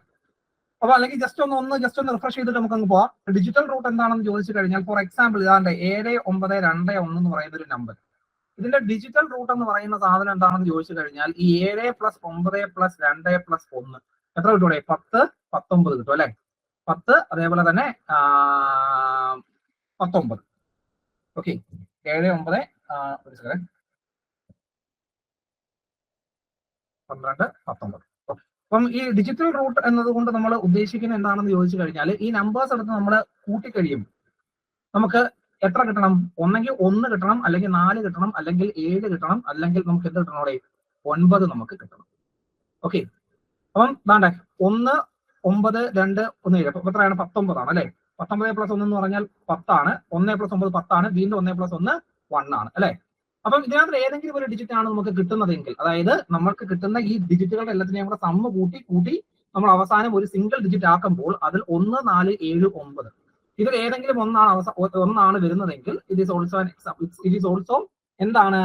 അപ്പൊ അല്ലെങ്കിൽ ജസ്റ്റ് ഒന്ന് റിഫ്രഷ് ചെയ്തിട്ട് നമുക്ക് അങ്ങ് പോവാം. ഡിജിറ്റൽ റൂട്ട് എന്താണെന്ന് ചോദിച്ചു കഴിഞ്ഞാൽ, ഫോർ എക്സാമ്പിൾ ഇതാണ്ട് 79221 എന്ന് പറയുന്ന ഒരു നമ്പർ, ഇതിന്റെ ഡിജിറ്റൽ റൂട്ട് എന്ന് പറയുന്ന സാധനം എന്താണെന്ന് ചോദിച്ചു കഴിഞ്ഞാൽ ഈ 7 + 9 + 2 + 1 എത്ര കിട്ടൂടെ? 10, 19 കിട്ടും അല്ലെ? 10, അതേപോലെ തന്നെ 19. ഓക്കെ, 7, 9 ഒരു സെക്കൻഡ്, 12, 19. അപ്പം ഈ ഡിജിറ്റൽ റൂട്ട് എന്നതുകൊണ്ട് നമ്മൾ ഉദ്ദേശിക്കുന്നത് എന്താണെന്ന് ചോദിച്ചു കഴിഞ്ഞാൽ, ഈ നമ്പേഴ്സ് എടുത്ത് നമ്മൾ കൂട്ടിക്കഴിയും നമുക്ക് എത്ര കിട്ടണം? ഒന്നെങ്കിൽ 1 കിട്ടണം, അല്ലെങ്കിൽ 4 കിട്ടണം, അല്ലെങ്കിൽ 7 കിട്ടണം, അല്ലെങ്കിൽ നമുക്ക് എന്ത് കിട്ടണം അവിടെ? 9 നമുക്ക് കിട്ടണം. ഓക്കെ, അപ്പം വേണ്ടേ 1, 9, 2, 1, 7 അപ്പൊ എത്രയാണ്? 19 ആണ് അല്ലെ? 19 + 1 എന്ന് പറഞ്ഞാൽ 10 ആണ്. 1 + 9 10 ആണ്. വീണ്ടും 1 + 1 1 ആണ് അല്ലെ? അപ്പം ഇതിനകത്ത് ഏതെങ്കിലും ഒരു ഡിജിറ്റ് ആണ് നമുക്ക് കിട്ടുന്നതെങ്കിൽ, അതായത് നമുക്ക് കിട്ടുന്ന ഈ ഡിജിറ്റുകളുടെ എല്ലാത്തിനെയും കൂടെ സമ്മ കൂട്ടി നമ്മൾ അവസാനം ഒരു സിംഗിൾ ഡിജിറ്റ് ആക്കുമ്പോൾ അതിൽ 1, 4, 7, 9 ഇതിൽ ഏതെങ്കിലും ഒന്നാണ് വരുന്നതെങ്കിൽ ഇറ്റ് ഈസ് ഓൾസോ എന്താണ്?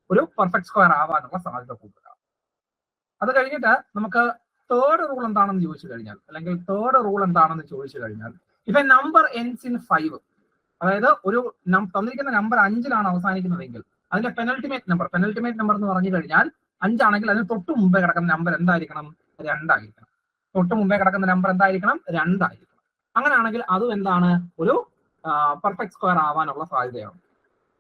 ഒരു പെർഫെക്റ്റ് സ്ക്വയർ ആവാനുള്ള സാധ്യത കൂടുതലാണ്. അത് കഴിഞ്ഞിട്ട് നമുക്ക് തേർഡ് റൂൾ എന്താണെന്ന് ചോദിച്ചു കഴിഞ്ഞാൽ, അല്ലെങ്കിൽ തേർഡ് റൂൾ എന്താണെന്ന് ചോദിച്ചു കഴിഞ്ഞാൽ, if A number ends in 5, അതായത് ഒരു തന്നിരിക്കുന്ന നമ്പർ 5ലാണ് അവസാനിക്കുന്നതെങ്കിൽ അതിന്റെ പെനൽറ്റിമേറ്റ് നമ്പർ എന്ന് പറഞ്ഞു കഴിഞ്ഞാൽ 5 ആണെങ്കിൽ അതിന് തൊട്ട് മുമ്പേ കിടക്കുന്ന നമ്പർ എന്തായിരിക്കണം? 2 ആയിരിക്കണം. തൊട്ട് മുമ്പേ കിടക്കുന്ന നമ്പർ എന്തായിരിക്കണം? 2 ആയിരിക്കണം. അങ്ങനെയാണെങ്കിൽ അതും എന്താണ്? ഒരു പെർഫെക്റ്റ് സ്ക്വയർ ആവാനുള്ള സാധ്യതയാണ്.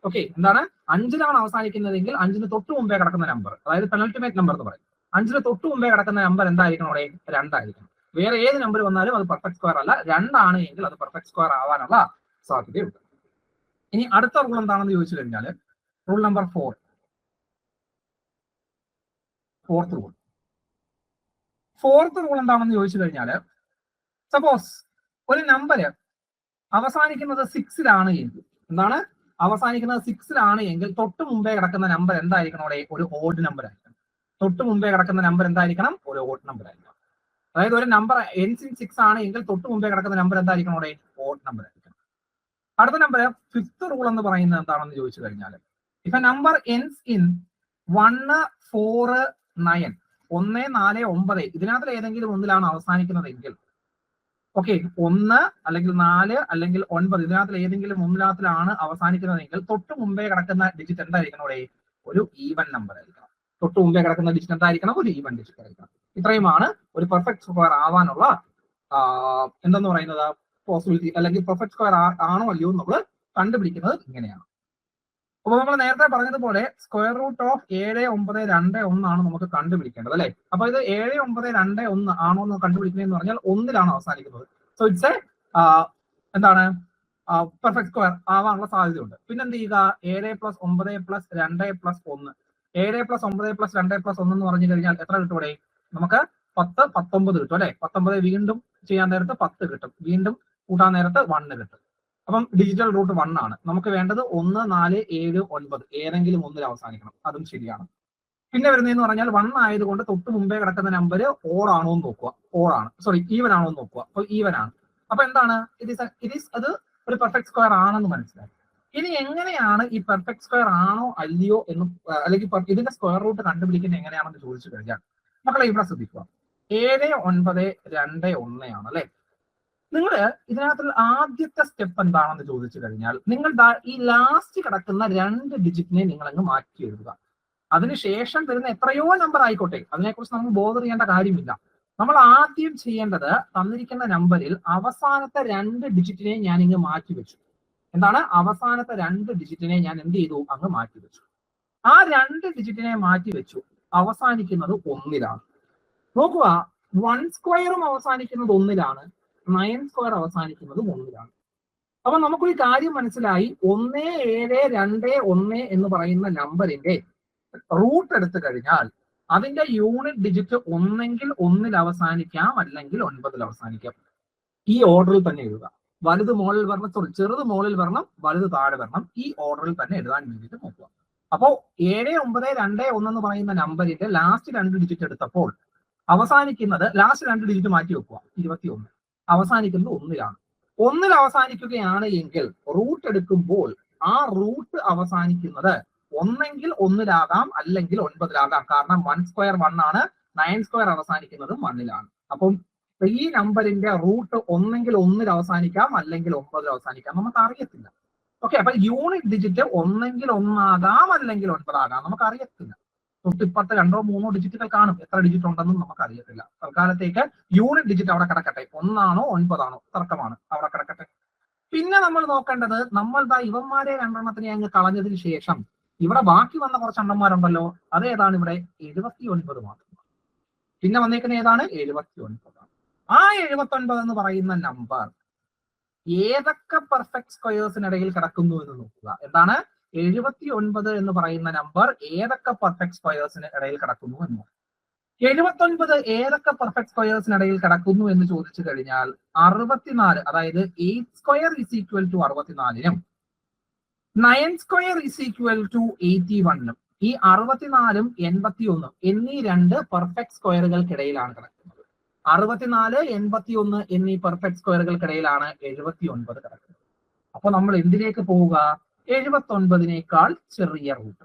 ഓക്കെ, എന്താണ്? 5ലാണ് അവസാനിക്കുന്നതെങ്കിൽ 5ന് തൊട്ട് മുമ്പേ കിടക്കുന്ന നമ്പർ, അതായത് പെനൽറ്റിമേറ്റ് നമ്പർ എന്ന് പറയും. 5ന് തൊട്ട് മുമ്പേ കിടക്കുന്ന നമ്പർ എന്തായിരിക്കണം അവിടെ? 2 ആയിരിക്കണം. വേറെ ഏത് നമ്പർ വന്നാലും അത് പെർഫെക്റ്റ് സ്ക്വയർ അല്ല. 2 ആണ് എങ്കിൽ അത് പെർഫെക്റ്റ് സ്ക്വയർ ആവാനുള്ള സാധ്യതയുണ്ട്. ഇനി അടുത്ത റൂൾ എന്താണെന്ന് ചോദിച്ചു കഴിഞ്ഞാൽ, റൂൾ നമ്പർ 4, ഫോർത്ത് റൂൾ എന്താണെന്ന് ചോദിച്ചു കഴിഞ്ഞാൽ, സപ്പോസ് ഒരു നമ്പർ അവസാനിക്കുന്നത് 6ലാണ് എങ്കിൽ, എന്താണ്? അവസാനിക്കുന്നത് 6ലാണ് എങ്കിൽ തൊട്ട് മുമ്പേ കിടക്കുന്ന നമ്പർ എന്തായിരിക്കണം അവിടെ? ഒരു ഓഡ് നമ്പർ ആയിരിക്കണം. തൊട്ട് മുമ്പേ കിടക്കുന്ന നമ്പർ എന്തായിരിക്കണം? ഒരു ഓഡ് നമ്പർ ആയിരിക്കണം. അതായത് ഒരു നമ്പർ എൻഡ്സ് ഇൻ 6 ആണ് എങ്കിൽ തൊട്ട് മുമ്പേ കിടക്കുന്ന നമ്പർ എന്തായിരിക്കണം അവിടെ? ഓഡ് നമ്പർ ആയിരിക്കണം. അടുത്ത നമ്പർ, ഫിഫ്ത്ത് റൂൾ എന്ന് പറയുന്നത് എന്താണെന്ന് ചോദിച്ചു കഴിഞ്ഞാൽ, if A number ends in 1, 4, 9 1, 4, 9 ഇതിനകത്ത് ഏതെങ്കിലും ഒന്നിലാണ് അവസാനിക്കുന്നതെങ്കിൽ, ഓക്കെ, 1 അല്ലെങ്കിൽ 4 അല്ലെങ്കിൽ 9 ഇതിനകത്ത് ഏതെങ്കിലും ഒന്നിനകത്തിലാണ് അവസാനിക്കുന്നതെങ്കിൽ തൊട്ട് മുമ്പേ കിടക്കുന്ന ഡിജിറ്റ് എന്തായിരിക്കണം അവിടെ? ഒരു ഈവൻ നമ്പർ ആയിരിക്കണം. തൊട്ട് മുമ്പേ കിടക്കുന്ന ഡിജിറ്റ് എന്തായിരിക്കണം? ഒരു ഈവൻ ഡിജിറ്റ് ആയിരിക്കണം. ഇത്രയുമാണ് ഒരു പെർഫെക്റ്റ് സ്ക്വയർ ആവാനുള്ള എന്തെന്ന് പറയുന്നത് പോസിബിലിറ്റി, അല്ലെങ്കിൽ പെർഫെക്റ്റ് സ്ക്വയർ ആണോ അല്ലയോ നമ്മൾ കണ്ടുപിടിക്കുന്നത് ഇങ്ങനെയാണ്. അപ്പൊ നമ്മൾ നേരത്തെ പറഞ്ഞതുപോലെ സ്ക്വയർ റൂട്ട് ഓഫ് 7, 9, 2, 1 ആണ് നമുക്ക് കണ്ടുപിടിക്കേണ്ടത് അല്ലെ? അപ്പൊ ഇത് 7, 9, 2, 1 ആണോ എന്ന് കണ്ടുപിടിക്കുന്നതെന്ന് പറഞ്ഞാൽ 1ലാണ് അവസാനിക്കുന്നത്. സോ ഇറ്റ്സ് എന്താണ്? പെർഫെക്റ്റ് സ്ക്വയർ ആവാനുള്ള സാധ്യതയുണ്ട്. പിന്നെ എന്ത് ചെയ്യുക? 7 + 9 + 2 + 1 7 + 9 + 2 + 1 എന്ന് പറഞ്ഞു കഴിഞ്ഞാൽ എത്ര കിട്ടും ഇവിടെ? നമുക്ക് 10, 19 കിട്ടും അല്ലെ? 19 വീണ്ടും ചെയ്യാൻ നേരത്ത് 10 കിട്ടും, വീണ്ടും കൂട്ടാൻ നേരത്ത് 1 കിട്ടും. അപ്പം ഡിജിറ്റൽ റൂട്ട് 1 ആണ്. നമുക്ക് വേണ്ടത് 1, 4, 7, 9 ഏതെങ്കിലും ഒന്നിൽ അവസാനിക്കണം. അതും ശരിയാണ്. പിന്നെ വരുന്നതെന്ന് പറഞ്ഞാൽ 1 ആയതുകൊണ്ട് തൊട്ട് മുമ്പേ കിടക്കുന്ന നമ്പർ ഓഡ് ആണോ എന്ന് നോക്കുക. ഈവൻ ആണോ എന്ന് നോക്കുക. അപ്പൊ ഈവൻ ആണ്. അപ്പൊ എന്താണ്? അത് ഒരു പെർഫെക്റ്റ് സ്ക്വയർ ആണെന്ന് മനസ്സിലാക്കി. ഇനി എങ്ങനെയാണ് ഈ പെർഫെക്റ്റ് സ്ക്വയർ ആണോ അല്ലയോ എന്ന്, അല്ലെങ്കിൽ ഇതിന്റെ സ്ക്വയർ റൂട്ട് കണ്ടുപിടിക്കുന്നത് എങ്ങനെയാണെന്ന് ചോദിച്ചു കഴിഞ്ഞാൽ, മക്കളെ ഇവിടെ ശ്രദ്ധിക്കുക. 7, 9, 2, 1 ആണ് അല്ലെ? നിങ്ങൾ ഇതിനകത്തുള്ള ആദ്യത്തെ സ്റ്റെപ്പ് എന്താണെന്ന് ചോദിച്ചു കഴിഞ്ഞാൽ, നിങ്ങൾ ഈ ലാസ്റ്റ് കിടക്കുന്ന 2 ഡിജിറ്റിനെ നിങ്ങൾ അങ്ങ് മാറ്റി എഴുതുക. അതിനുശേഷം വരുന്ന എത്രയോ നമ്പർ ആയിക്കോട്ടെ, അതിനെക്കുറിച്ച് നമുക്ക് ബോധർ ചെയ്യേണ്ട കാര്യമില്ല. നമ്മൾ ആദ്യം ചെയ്യേണ്ടത് തന്നിരിക്കുന്ന നമ്പറിൽ അവസാനത്തെ 2 ഡിജിറ്റിനെ ഞാൻ ഇങ്ങ് മാറ്റി വെച്ചു. എന്താണ്? അവസാനത്തെ 2 ഡിജിറ്റിനെ ഞാൻ എന്ത് ചെയ്തു? അങ്ങ് മാറ്റി വെച്ചു. ആ 2 ഡിജിറ്റിനെ മാറ്റി വെച്ചു. അവസാനിക്കുന്നത് 1-ലാണ്. നോക്കുക, 1 സ്ക്വയറും അവസാനിക്കുന്നത് 1-ലാണ്, 9 സ്ക്വയർ അവസാനിക്കുന്നത് 1-ലാണ്. അപ്പൊ നമുക്കൊരു കാര്യം മനസ്സിലായി. 1, 7, 2, 1 എന്ന് പറയുന്ന നമ്പറിന്റെ റൂട്ട് എടുത്തു കഴിഞ്ഞാൽ അതിന്റെ യൂണിറ്റ് ഡിജിറ്റ് ഒന്നെങ്കിൽ 1-ൽ അവസാനിക്കാം, അല്ലെങ്കിൽ 9-ൽ അവസാനിക്കാം. ഈ ഓർഡറിൽ തന്നെ എഴുതുക. വലുത് മുകളിൽ വരണം, ചെറുത് മുകളിൽ വരണം, വലുത് താഴെ വരണം. ഈ ഓർഡറിൽ തന്നെ എഴുതാൻ വേണ്ടിയിട്ട് നോക്കുക. അപ്പോ 7, 9, 2, 1 എന്ന് പറയുന്ന നമ്പറിന്റെ ലാസ്റ്റ് 2 ഡിജിറ്റ് എടുത്തപ്പോൾ അവസാനിക്കുന്നത്, ലാസ്റ്റ് 2 ഡിജിറ്റ് മാറ്റി വെക്കുക, 21. അവസാനിക്കുന്നത് 1-ലാണ്. 1-ൽ അവസാനിക്കുകയാണ് എങ്കിൽ റൂട്ട് എടുക്കുമ്പോൾ ആ റൂട്ട് അവസാനിക്കുന്നത് ഒന്നെങ്കിൽ 1-ലാകാം, അല്ലെങ്കിൽ 9-ലാകാം. കാരണം 1 സ്ക്വയർ 1 ആണ്, 9 സ്ക്വയർ അവസാനിക്കുന്നത് 1-ലാണ്. അപ്പം ഈ നമ്പറിന്റെ റൂട്ട് ഒന്നെങ്കിൽ 1-ൽ അവസാനിക്കാം, അല്ലെങ്കിൽ 9-ൽ അവസാനിക്കാം. നമുക്ക് അറിയത്തില്ല. ഓക്കെ, അപ്പൊ യൂണിറ്റ് ഡിജിറ്റ് ഒന്നെങ്കിൽ 1 ആകാം, അല്ലെങ്കിൽ 9 ആകാം. നമുക്ക് അറിയത്തില്ല. തൊട്ടിപ്പുറത്ത് 2 or 3 ഡിജിറ്റുകൾ കാണും. എത്ര ഡിജിറ്റ് ഉണ്ടെന്നും നമുക്ക് അറിയത്തില്ല. തൽക്കാലത്തേക്ക് യൂണിറ്റ് ഡിജിറ്റ് അവിടെ കിടക്കട്ടെ. 1 ആണോ 9 ആണോ തർക്കമാണ്, അവിടെ കിടക്കട്ടെ. പിന്നെ നമ്മൾ നോക്കേണ്ടത്, നമ്മൾ ഇവന്മാരെ 2 എണ്ണത്തിനെ അങ്ങ് കളഞ്ഞതിന് ശേഷം ഇവിടെ ബാക്കി വന്ന കുറച്ച് എണ്ണന്മാരുണ്ടല്ലോ, അതേതാണ്? ഇവിടെ 79 മാത്രമാണ്. പിന്നെ വന്നേക്കുന്ന ഏതാണ്? 79 ആണ്. ആ 79 എന്ന് പറയുന്ന നമ്പർ ഏതൊക്കെ പെർഫെക്റ്റ് സ്ക്വയേഴ്സിനിടയിൽ കിടക്കുന്നു എന്ന് നോക്കുക. എന്താണ്? 79 എന്ന് പറയുന്ന നമ്പർ ഏതൊക്കെ പെർഫെക്റ്റ് സ്ക്വയേഴ്സിന് ഇടയിൽ കിടക്കുന്നു എന്ന്. 79 ഏതൊക്കെ പെർഫെക്റ്റ് സ്ക്വയേഴ്സിനിടയിൽ കിടക്കുന്നു എന്ന് ചോദിച്ചു കഴിഞ്ഞാൽ 64, അതായത് 8 സ്ക്വയർ ഈസ് ഈക്വൽ ടു 64-നും 9 സ്ക്വയർ ഈസ് ഈക്വൽ ടു 81-നും ഈ 64-ഉം 81-ഉം എന്നീ 2 പെർഫെക്റ്റ് സ്ക്വയറുകൾക്കിടയിലാണ് കിടക്കുന്നത്. 64, 81 എന്നീ പെർഫെക്റ്റ് സ്ക്വയറുകൾക്കിടയിലാണ് 79 കിടക്കുന്നത്. അപ്പൊ നമ്മൾ എന്തിലേക്ക് പോവുക? 79-നേക്കാൾ ചെറിയ റൂട്ട്,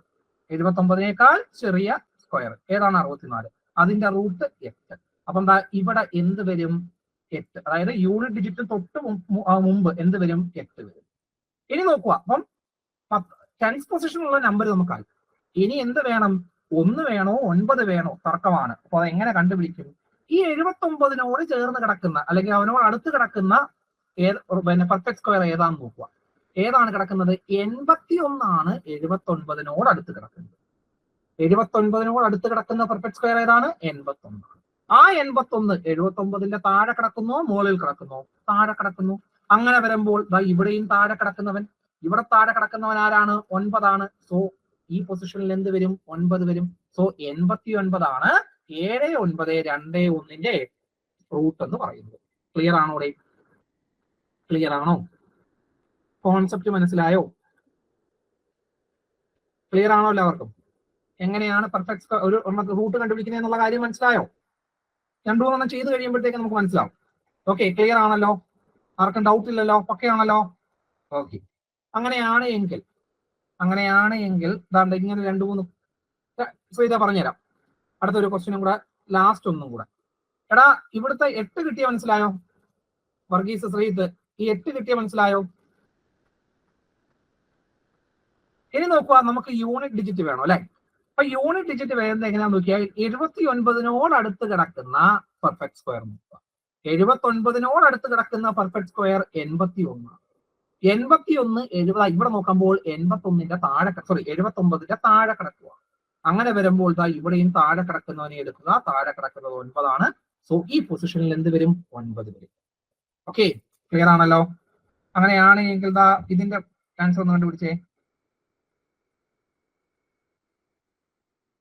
79-നേക്കാൾ ചെറിയ സ്ക്വയർ ഏതാണ്? 64. അതിന്റെ റൂട്ട് 8. അപ്പൊ എന്താ ഇവിടെ എന്ത് വരും? 8. അതായത് യൂണിറ്റ് ഡിജിറ്റ് തൊട്ട് മുമ്പ് എന്ത് വരും? 8 വരും. ഇനി നോക്കുക, അപ്പം 10th പൊസിഷനിലുള്ള നമ്പർ നമുക്കായി. ഇനി എന്ത് വേണം? 1 വേണോ 9 വേണോ തർക്കമാണ്. അപ്പൊ അത് എങ്ങനെ കണ്ടുപിടിക്കും? ഈ 79-നോട് ചേർന്ന് കിടക്കുന്ന, അല്ലെങ്കിൽ അവനോട് അടുത്ത് കിടക്കുന്ന പെർഫെക്റ്റ് സ്ക്വയർ ഏതാന്ന് നോക്കുക. ഏതാണ് കിടക്കുന്നത്? 81 ആണ് 79-നോട് അടുത്ത് കിടക്കുന്നത്. 79-നോട് അടുത്ത് കിടക്കുന്ന പെർഫെക്റ്റ് സ്ക്വയർ ഏതാണ്? 81. ആ 81 79-ന്റെ താഴെ കിടക്കുന്നോ മുകളിൽ കിടക്കുന്നോ? താഴെ കിടക്കുന്നു. അങ്ങനെ വരുമ്പോൾ ഇവിടെയും താഴെ കിടക്കുന്നവൻ, ഇവിടെ താഴെ കിടക്കുന്നവൻ ആരാണ്? 9 ആണ്. സോ ഈ പൊസിഷനിൽ എന്ത് വരും? 9 വരും. സോ 89 ആണ് 79221-ന്റെ റൂട്ട് എന്ന് പറയുന്നത്. ക്ലിയർ ആണോ? ക്ലിയർ ആണോ? കോൺസെപ്റ്റ് മനസ്സിലായോ? ക്ലിയർ ആണോ എല്ലാവർക്കും? എങ്ങനെയാണ് പെർഫെക്റ്റ് ഒരു റൂട്ട് കണ്ടുപിടിക്കുന്നത് എന്നുള്ള കാര്യം മനസ്സിലായോ? 2-3 ചെയ്ത് കഴിയുമ്പോഴത്തേക്ക് നമുക്ക് മനസ്സിലാവും. ഓക്കെ, ക്ലിയർ ആണല്ലോ? ആർക്കും ഡൗട്ട് ഇല്ലല്ലോ? പക്ക ആണല്ലോ? ഓക്കെ, അങ്ങനെയാണ് എങ്കിൽ ഇതാണ്ട് ഇങ്ങനെ 2-3 ഇതാ പറഞ്ഞുതരാം. അടുത്തൊരു ക്വസ്റ്റ്യനും കൂടെ, ലാസ്റ്റ് ഒന്നും കൂടെ. എടാ, ഇവിടുത്തെ 8 കിട്ടിയ മനസ്സിലായോ? വർഗീസ്, ശ്രീത്ത്, ഈ 8 കിട്ടിയ മനസ്സിലായോ? ഇനി നോക്കുക, നമുക്ക് യൂണിറ്റ് ഡിജിറ്റ് വേണം അല്ലെ? അപ്പൊ യൂണിറ്റ് ഡിജിറ്റ് വേണ്ടത് എങ്ങനെയാന്ന് നോക്കിയാൽ 79-നോട് അടുത്ത് കിടക്കുന്ന പെർഫെക്റ്റ് സ്ക്വയർ നോക്കുക. 79-നോട് അടുത്ത് കിടക്കുന്ന പെർഫെക്റ്റ് സ്ക്വയർ 81. 81 70 ഇവിടെ നോക്കുമ്പോൾ 81-ന്റെ താഴെ 79-ന്റെ താഴെ കിടക്കുക. അങ്ങനെ വരുമ്പോൾ ഇവിടെയും താഴെ കിടക്കുന്നവനെ എടുക്കുക. താഴെ കിടക്കുന്നത് 9 ആണ്. സോ ഈ പൊസിഷനിൽ എന്ത് വരും? 9 വരും. ഓക്കെ, ക്ലിയർ ആണല്ലോ? അങ്ങനെയാണെങ്കിൽ ഇതിന്റെ ആൻസർ ഒന്ന് കണ്ടുപിടിച്ചേ.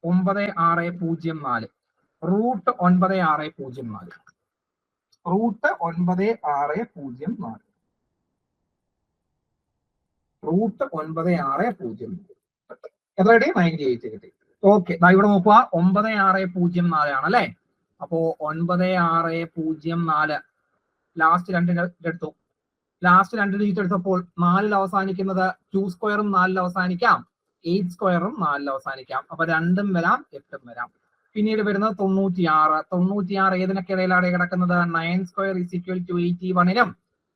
9604 റൂട്ട് 9604 റൂട്ട് 9604 റൂട്ട് 9604 എത്രയുടെ 98 കിട്ടി. ഓക്കെ, ഇവിടെ നോക്കുക, 9604 ആണ് അല്ലെ? അപ്പോ 9604 ലാസ്റ്റ് 2 എടുത്തു. ലാസ്റ്റ് 2 ഡിജിറ്റ് എടുത്തപ്പോൾ 4-ൽ അവസാനിക്കുന്നത് 2 സ്ക്വയറും 4-ൽ അവസാനിക്കാം, 8 സ്ക്വയറും 4-ൽ അവസാനിക്കാം. അപ്പൊ 2-ഉം വരാം, 8-ഉം വരാം. പിന്നീട് വരുന്നത് 96 ഏതിനൊക്കെ ഇടയിലാണ് കിടക്കുന്നത്? 9 സ്ക്വയർ ഈസ് ഈക്വൽ ടു 81-നും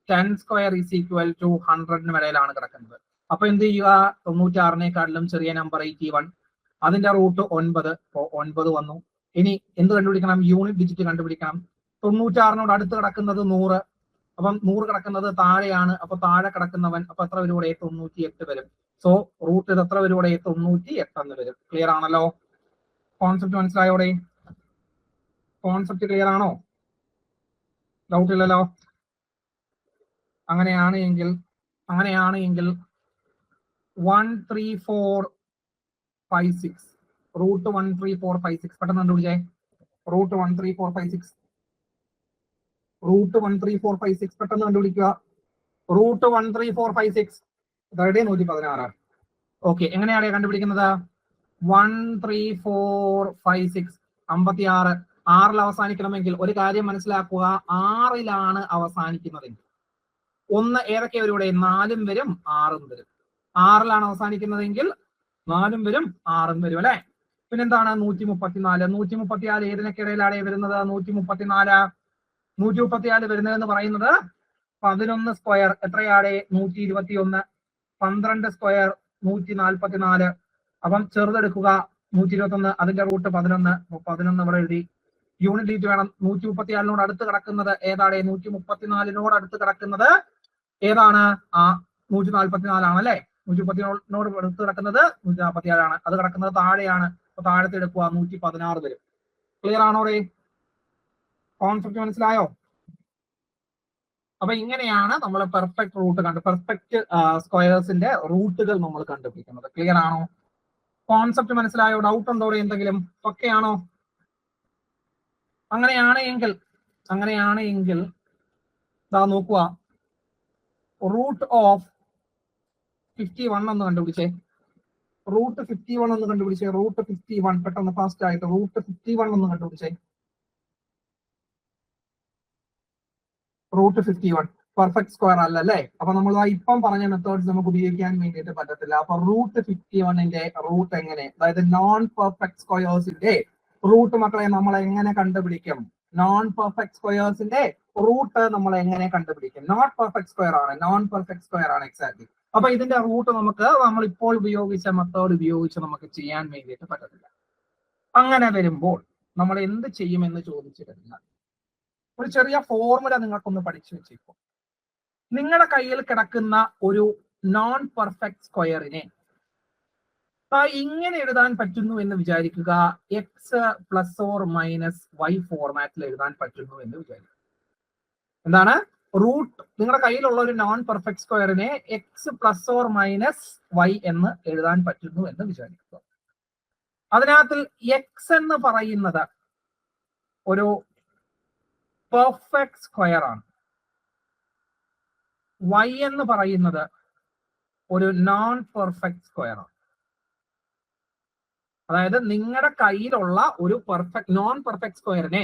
10 സ്ക്വയർ ഈസ് ഈക്വൽ ടു 100-നും ഇടയിലാണ് കിടക്കുന്നത്. അപ്പൊ എന്ത് ചെയ്യുക? 96-നേക്കാട്ടിലും ചെറിയ നമ്പർ 81, അതിന്റെ റൂട്ട് 9. 9 വന്നു. ഇനി എന്ത് കണ്ടുപിടിക്കണം? യൂണിറ്റ് ഡിജിറ്റ് കണ്ടുപിടിക്കണം. 96 അടുത്ത് കിടക്കുന്നത് 100. അപ്പം 100 കിടക്കുന്നത് താഴെയാണ്. അപ്പൊ താഴെ കിടക്കുന്നവൻ അപ്പൊ എത്ര വരും ഇവിടെ? 98 വരും. സോ റൂട്ട് ഇത് എത്ര വരും ഇവിടെ? 98 എന്ന് വരും. ക്ലിയർ ആണല്ലോ? കോൺസെപ്റ്റ് മനസ്സിലായോടെ? കോൺസെപ്റ്റ് ക്ലിയർ ആണോ? ഡൗട്ട് ഇല്ലല്ലോ? അങ്ങനെയാണ് എങ്കിൽ 13456 റൂട്ട് 13456 പെട്ടെന്ന് കണ്ടുപിടിച്ചേ. റൂട്ട് 13456 പെട്ടെന്ന് കണ്ടുപിടിക്കുക. Root 13456 ready? 116. ഓക്കെ, എങ്ങനെയാണ് കണ്ടുപിടിക്കുന്നത്? 13456 56 6 അവസാനിക്കണമെങ്കിൽ ഒരു കാര്യം മനസ്സിലാക്കുക, 6 അവസാനിക്കുന്നതെങ്കിൽ ഒന്ന് ഏതൊക്കെ വരും ഇവിടെ? 4 വരും 6 വരും. 6 അവസാനിക്കുന്നതെങ്കിൽ 4 വരും 6 വരും അല്ലെ? പിന്നെന്താണ്? 134. 134 ഏതിനൊക്കെ ഇടയിലാണ് വരുന്നത്? 134 വരുന്നതെന്ന് പറയുന്നത് 11 സ്ക്വയർ എത്രയാണ്? 121. 12 സ്ക്വയർ 144. അപ്പം ചെറുതെടുക്കുക 121, അതിന്റെ റൂട്ട് 11. 11 ഇവിടെ എഴുതി. യൂണിറ്റ് ഡിജിറ്റ് വേണം. 134 അടുത്ത് കിടക്കുന്നത് ഏതാണ്? 134 അടുത്ത് കിടക്കുന്നത് ഏതാണ്? 144 ആണല്ലേ? 134 അടുത്ത് കിടക്കുന്നത് 147 അത് കിടക്കുന്നത് താഴെയാണ്. അപ്പൊ താഴത്തെ എടുക്കുക, 116 വരും. ക്ലിയർ ആണോ? കോൺസെപ്റ്റ് മനസ്സിലായോ? അപ്പൊ ഇങ്ങനെയാണ് നമ്മൾ പെർഫെക്റ്റ് റൂട്ട് പെർഫെക്റ്റ് സ്ക്വയേഴ്സിന്റെ റൂട്ടുകൾ നമ്മൾ കണ്ടുപിടിക്കുന്നത്. ക്ലിയർ ആണോ? കോൺസെപ്റ്റ് മനസ്സിലായോ? ഡൗട്ട് ഉണ്ടോ എന്തെങ്കിലും? ഒക്കെ ആണോ? അങ്ങനെയാണ് എങ്കിൽ നോക്കുക, റൂട്ട് ഓഫ് 51 ഒന്ന് കണ്ടുപിടിച്ചേ. റൂട്ട് 51 ഒന്ന് കണ്ടുപിടിച്ചേ. റൂട്ട് 51 പെട്ടെന്ന് ഫാസ്റ്റ് ആയിട്ട് റൂട്ട് 51 ഒന്ന് കണ്ടുപിടിച്ചേ. റൂട്ട് 51 പെർഫെക്റ്റ് സ്ക്വയർ അല്ല അല്ലേ? അപ്പൊ നമ്മൾ ഇപ്പം പറഞ്ഞ മെത്തേഡ്സ് നമുക്ക് ഉപയോഗിക്കാൻ വേണ്ടിയിട്ട് പറ്റത്തില്ല. അപ്പൊ റൂട്ട് 51ന്റെ റൂട്ട് എങ്ങനെ, അതായത് നോൺ പെർഫെക്റ്റ് സ്ക്വയേഴ്സിന്റെ റൂട്ട് മക്കളെ നമ്മൾ എങ്ങനെ കണ്ടുപിടിക്കും? നോൺ പെർഫെക്റ്റ് സ്ക്വയേഴ്സിന്റെ റൂട്ട് നമ്മൾ എങ്ങനെ കണ്ടുപിടിക്കും? നോട്ട് പെർഫെക്റ്റ് സ്ക്വയർ ആണ്, നോൺ പെർഫെക്റ്റ് സ്ക്വയർ ആണ്. എക്സാക്ട്ലി. അപ്പൊ ഇതിന്റെ റൂട്ട് നമ്മൾ ഇപ്പോൾ ഉപയോഗിച്ച മെത്തേഡ് ഉപയോഗിച്ച് നമുക്ക് ചെയ്യാൻ വേണ്ടിയിട്ട് പറ്റത്തില്ല. അങ്ങനെ വരുമ്പോൾ നമ്മൾ എന്ത് ചെയ്യുമെന്ന് ചോദിച്ചു കഴിഞ്ഞാൽ ഒരു ചെറിയ ഫോർമുല നിങ്ങൾക്കൊന്ന് പഠിച്ചു വെച്ചേക്കോ. നിങ്ങളുടെ കയ്യിൽ കിടക്കുന്ന ഒരു നോൺ പെർഫെക്റ്റ് സ്ക്വയറിനെ ഇങ്ങനെ എഴുതാൻ പറ്റുന്നു എന്ന് വിചാരിക്കുക. X plus or minus y ഫോർമാറ്റിൽ എഴുതാൻ പറ്റുന്നു എന്ന് വിചാരിക്കുക. എന്താണ്? റൂട്ട് നിങ്ങളുടെ കയ്യിലുള്ള ഒരു നോൺ പെർഫെക്റ്റ് സ്ക്വയറിനെ x plus or minus y എന്ന് എഴുതാൻ പറ്റുന്നു എന്ന് വിചാരിക്കുക. അതിനകത്ത് എക്സ് എന്ന് പറയുന്നത് ഒരു പെർഫെക്റ്റ് സ്ക്വയർ ആണ്. വൈ എന്ന് പറയുന്നത് ഒരു നോൺ പെർഫെക്റ്റ് സ്ക്വയർ ആണ്. അതായത് നിങ്ങളുടെ കയ്യിലുള്ള ഒരു നോൺ പെർഫെക്റ്റ് സ്ക്വയറിനെ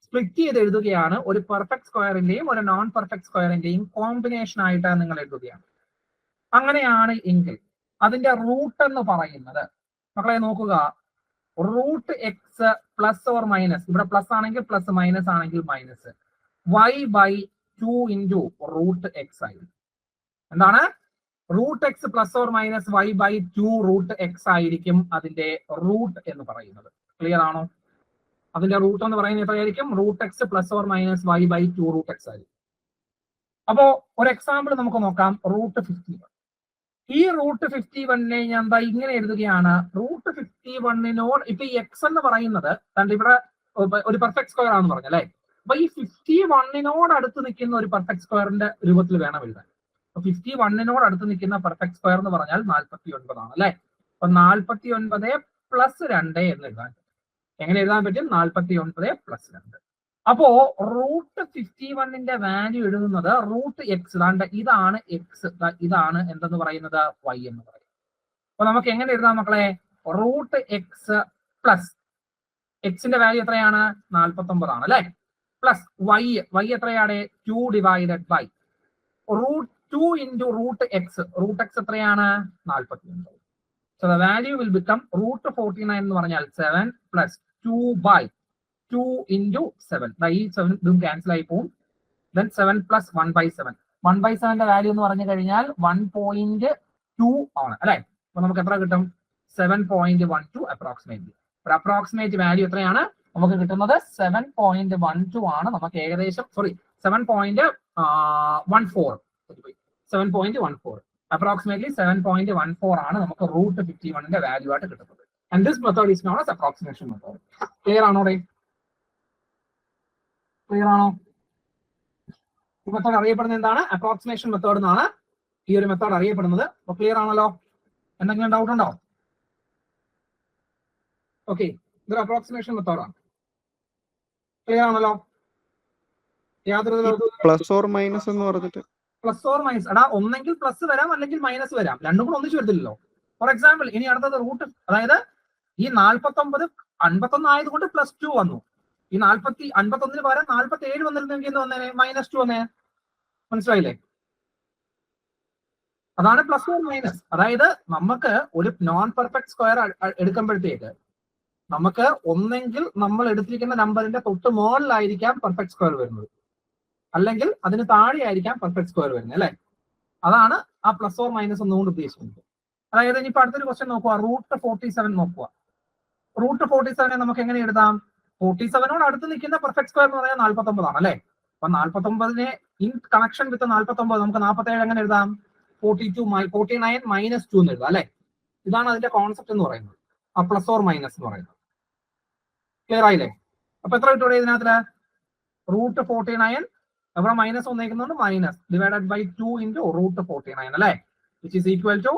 സ്പ്ലിറ്റ് ചെയ്ത് എഴുതുകയാണ്. ഒരു പെർഫെക്റ്റ് സ്ക്വയറിന്റെയും ഒരു നോൺ പെർഫെക്റ്റ് സ്ക്വയറിന്റെയും കോമ്പിനേഷൻ ആയിട്ട് നിങ്ങൾ എഴുതുകയാണ്. അങ്ങനെയാണ് എങ്കിൽ അതിന്റെ റൂട്ട് എന്ന് പറയുന്നത് മക്കളെ നോക്കുക, root x plus or minus, ഇവിടെ പ്ലസ് ആണെങ്കിൽ പ്ലസ്, മൈനസ് ആണെങ്കിൽ minus, y by 2 into root x ആയിരിക്കും. എന്താണ്? Root x plus or minus y by 2 root x ആയിരിക്കും അതിന്റെ റൂട്ട് എന്ന് പറയുന്നത്. ക്ലിയർ ആണോ? അതിന്റെ റൂട്ട് എന്ന് പറയുന്നത് എത്രയായിരിക്കും? Root x plus or minus y by 2 root x ആയിരിക്കും. അപ്പോ ഒരു എക്സാമ്പിൾ നമുക്ക് നോക്കാം. റൂട്ട് 51. ഈ റൂട്ട് 51നെ ഞാൻ എന്താ ഇങ്ങനെ എഴുതുകയാണ്. റൂട്ട് 51നോട് ഇപ്പൊ ഈ എക്സ് എന്ന് പറയുന്നത് ഇവിടെ ഒരു പെർഫെക്റ്റ് സ്ക്വയർ ആണെന്ന് പറഞ്ഞല്ലേ. അപ്പൊ ഈ 51നോട് അടുത്ത് നിൽക്കുന്ന ഒരു പെർഫെക്റ്റ് സ്ക്വയറിന്റെ രൂപത്തിൽ വേണം എഴുതാൻ. അപ്പൊ 51നോട് അടുത്ത് നിൽക്കുന്ന പെർഫെക്റ്റ് സ്ക്വയർ എന്ന് പറഞ്ഞാൽ 49 ആണ് അല്ലെ. അപ്പൊ 49 പ്ലസ് 2 എന്ന് എഴുതാൻ പറ്റും. എങ്ങനെ എഴുതാൻ പറ്റും? 49 പ്ലസ് 2. അപ്പോ റൂട്ട് 51ന്റെ വാല്യൂ എഴുതുന്നത് റൂട്ട് എക്സ്, ഇതാണ് എക്സ്, ഇതാണ് എന്തെന്ന് പറയുന്നത്? വൈ എന്ന് പറയും. അപ്പൊ നമുക്ക് എങ്ങനെ എഴുതാം മക്കളെ? റൂട്ട് എക്സ് പ്ലസ് എക്സിന്റെ വാല്യൂ എത്രയാണ്? 49 ആണ് അല്ലെ. പ്ലസ് വൈ എത്രയാണ്? 2 divided by root 2 into root x എത്രയാണ്? 49. So the value will become root 49 എന്ന് പറഞ്ഞാൽ 7 പ്ലസ് 2 ബൈ 2 ഇൻറ്റു 7. ഈ 7 ഇതും ക്യാൻസൽ ആയി പോകും. Then 7 plus 1/7. 1/7ന്റെ വാല്യൂ എന്ന് പറഞ്ഞു കഴിഞ്ഞാൽ 1.2 ആണ് അല്ലെ. അപ്പൊ നമുക്ക് എത്ര കിട്ടും? 7.12 അപ്രോക്സിമേറ്റ്ലി. ഒരു അപ്രോക്സിമേറ്റ് വാല്യൂ എത്രയാണ്? നമുക്ക് കിട്ടുന്നത് 7.12 ആണ്. നമുക്ക് ഏകദേശം 7.14 അപ്രോക്സിമേറ്റ്ലി 7.14 ആണ് നമുക്ക് റൂട്ട് 51ന്റെ വാല്യൂ ആയിട്ട് കിട്ടുന്നത്. And this method is known as approximation method. Clear ആണോ? ക്ലിയർ ആണോ? ഈ മെത്തേഡ് അറിയപ്പെടുന്നത് എന്താണ്? അപ്രോക്സിമേഷൻ മെത്തേഡ് എന്നാണ് ഈ ഒരു മെത്തേഡ് അറിയപ്പെടുന്നത്. അപ്പൊ ക്ലിയർ ആണല്ലോ? എന്തെങ്കിലും ഡൗട്ട് ഉണ്ടോ? ഓക്കെ, ഇതൊരു അപ്രോക്സിമേഷൻ മെത്തേഡാണ്. ക്ലിയർ ആണല്ലോ? യാതൊരു പ്ലസ് ഓർ മൈനസ് എന്ന് പറഞ്ഞിട്ട് പ്ലസ് ഓർ മൈനസ് എടാ, ഒന്നെങ്കിൽ പ്ലസ് വരാം അല്ലെങ്കിൽ മൈനസ് വരാം, രണ്ടും കൂടെ ഒന്നിച്ച് വരത്തില്ലല്ലോ. ഫോർ എക്സാമ്പിൾ ഇനി അടുത്തത് റൂട്ട്, അതായത് ഈ 49 51 ആയതുകൊണ്ട് +2 വന്നു. ഈ 51 പകരം 47 വന്നിരുന്നെങ്കിൽ എന്ന് വന്നേനെ -2 വന്നേ. മനസ്സിലായില്ലേ? അതാണ് പ്ലസ് ഓർ മൈനസ്. അതായത് നമുക്ക് ഒരു നോൺ പെർഫെക്റ്റ് സ്ക്വയർ എടുക്കുമ്പോഴത്തേക്ക് നമുക്ക് ഒന്നെങ്കിൽ നമ്മൾ എടുത്തിരിക്കുന്ന നമ്പറിന്റെ തൊട്ട് മുകളിലായിരിക്കാം പെർഫെക്റ്റ് സ്ക്വയർ വരുന്നത്, അല്ലെങ്കിൽ അതിന് താഴെ ആയിരിക്കാം പെർഫെക്റ്റ് സ്ക്വയർ വരുന്നത്, അല്ലെ? അതാണ് ആ പ്ലസ് ഓർ മൈനസ് ഒന്നുകൊണ്ട് ഉദ്ദേശിക്കുന്നത്. അതായത് ഇനിയിപ്പോ അടുത്തൊരു ക്വസ്റ്റ്യൻ നോക്കുക, റൂട്ട് 47 നോക്കുക. റൂട്ട് 47 നമുക്ക് എങ്ങനെ എഴുതാം? 47നോട് അടുത്ത് നിൽക്കുന്ന പെർഫെക്റ്റ് സ്ക്വയർ എന്ന് പറയാൻ 49 ആണ്, അല്ലെ? അപ്പൊ 49നെ ഇൻ കണക്ഷൻ വിത്ത് 49 നമുക്ക് 47 എങ്ങനെ എഴുതാം? 49 -2 എന്ന് എഴുതാം, അല്ലെ? ഇതാണ് അതിന്റെ കോൺസെപ്റ്റ് എന്ന് പറയുന്നത്, ആ പ്ലസ് ഓർ മൈനസ് എന്ന് പറയുന്നത്. ക്ലിയർ ആയില്ലേ? അപ്പൊ എത്ര കിട്ടും ഇതിനകത്ത്? റൂട്ട് 49 അവിടെ മൈനസ് വന്നേക്കുന്നുണ്ട്, minus divided by 2 into root 49, അല്ലെ? Which is equal to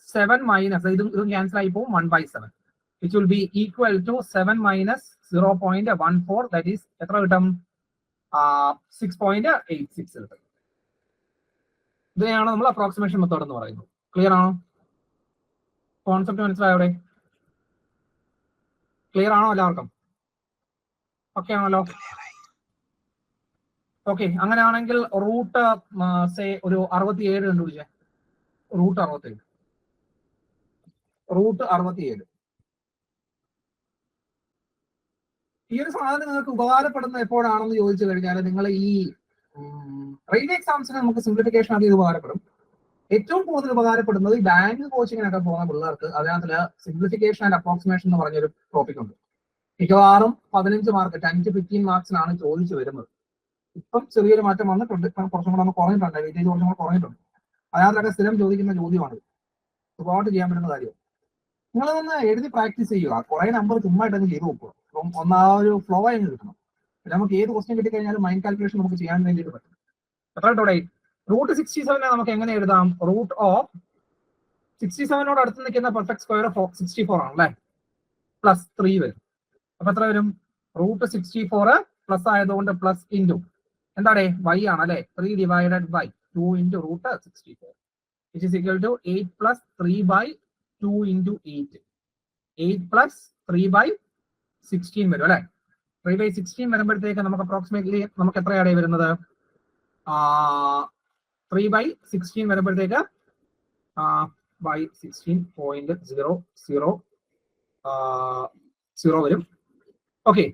7 minus ഇതും ക്യാൻസൽ ആയി പോകും 1/7, which will be equal to 7 minus 0.14, that is എത്ര കിട്ടും? 6.86 കിട്ടും. ഇതിനെയാണ് നമ്മൾ അപ്രോക്സിമേഷൻ മെത്തേഡ് എന്ന് പറയുന്നത്. ക്ലിയർ ആണോ? കോൺസെപ്റ്റ് മനസ്സിലായോ? ക്ലിയർ ആണോ എല്ലാവർക്കും? ഓക്കെ ആണല്ലോ? ഓക്കെ, അങ്ങനെയാണെങ്കിൽ റൂട്ട് ഒരു 67 കണ്ടുപിടിച്ചേ. റൂട്ട് 67 ഈ ഒരു സാധനം നിങ്ങൾക്ക് ഉപകാരപ്പെടുന്നത് എപ്പോഴാണെന്ന് ചോദിച്ചു കഴിഞ്ഞാൽ, നിങ്ങൾ ഈ റെയിൽവേ എക്സാംസിന് നമുക്ക് സിംപ്ലിഫിക്കേഷൻ അത് ഉപകാരപ്പെടും. ഏറ്റവും കൂടുതൽ ഉപകാരപ്പെടുന്നത് ഈ ബാങ്ക് കോച്ചിങ്ങിനൊക്കെ പോകുന്ന പിള്ളേർക്ക്. അതിനകത്ത് സിംപ്ലിഫിക്കേഷൻ ആൻഡ് അപ്രോക്സിമേഷൻ എന്ന് പറഞ്ഞൊരു ടോപ്പിക് ഉണ്ട്. മിക്കവാറും 15 മാർക്ക് 10 to 15 മാർക്സിനാണ് ചോദിച്ചു വരുന്നത്. ഇപ്പം ചെറിയൊരു മാറ്റം വന്നിട്ടുണ്ട്, കുറച്ചും കൂടെ ഒന്ന് കുറഞ്ഞിട്ടുണ്ട്, വെയിറ്റേജ് കുറച്ചും കൂടെ കുറഞ്ഞിട്ടുണ്ട്. അതിനകത്തൊക്കെ സ്ഥിരം ചോദിക്കുന്ന ചോദ്യമാണ്, ഒരുപാട് ചെയ്യാൻ പറ്റുന്ന കാര്യം. നിങ്ങളതൊന്ന് എഴുതി പ്രാക്ടീസ് ചെയ്യുക. കുറെ നമ്പർ ചുമ്മാ ഇട്ടങ്ങ് ചെയ്ത് നോക്കുക. അപ്പം ഒന്നാ ഒരു ഫ്ലോ ആയി കിട്ടണം. പിന്നെ നമുക്ക് ഏത് ക്വസ്റ്റ്യൻ കിട്ടിക്കഴിഞ്ഞാലും മൈൻഡ് കാൽക്കുലേഷൻ നമുക്ക് ചെയ്യാൻ വേണ്ടിയിട്ട് പറ്റും. എത്ര കിട്ടോടെ? റൂട്ട് 67 നമുക്ക് എങ്ങനെ എഴുതാം? റൂട്ട് ഓഫ് 67നോട് അടുത്ത് നിൽക്കുന്ന പെർഫെക്റ്റ് സ്ക്വയർ 64 ആണ്, അല്ലെ? പ്ലസ് 3 വരും. അപ്പൊ എത്ര വരും? റൂട്ട് 64 പ്ലസ് ആയതുകൊണ്ട് പ്ലസ് ഇൻറ്റു എന്താണ്? y ആണ്, അല്ലെ? 3 divided by 2 into root 64, which is equal to 8 plus 3/2 into 8. 8 plus 3/16 വരും, അല്ലെ? 3/16 വരുമ്പോഴത്തേക്ക് നമുക്ക് അപ്രോക്സിമേറ്റ്ലി നമുക്ക് എത്രയാണ് വരുന്നത്? 3/16 വരുമ്പോഴത്തേക്ക് by 16.00 വരും. ഓക്കെ,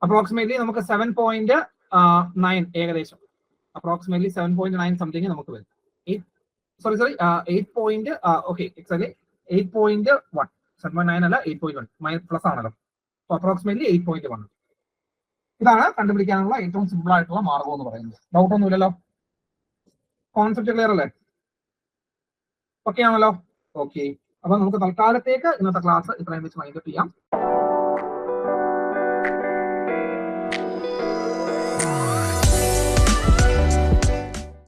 അപ്രോക്സിമേറ്റ്ലി നമുക്ക് 7.9 ഏകദേശം, അപ്രോക്സിമേറ്റ്ലി 7.9 സംതിങ് നമുക്ക് വരും. 8.1 7.9 അല്ല 8.1 പ്ലസ് ആണല്ലോ. അപ്രോക്സിമേറ്റ്ലി 8.1. ഇതാണ് കണ്ടുപിടിക്കാനുള്ള ഏറ്റവും സിമ്പിൾ ആയിട്ടുള്ള മാർഗം എന്ന് പറയുന്നത്. ഡൗട്ട് ഒന്നുമില്ലല്ലോ? കോൺസെപ്റ്റ് ക്ലിയർ അല്ലേ? ഓക്കെ ആണല്ലോ? ഓക്കെ, അപ്പൊ നമുക്ക് തൽക്കാലത്തേക്ക് ഇന്നത്തെ ക്ലാസ് ഇത്രയും വെച്ച് വൈൻഡപ്പ് ചെയ്യാം.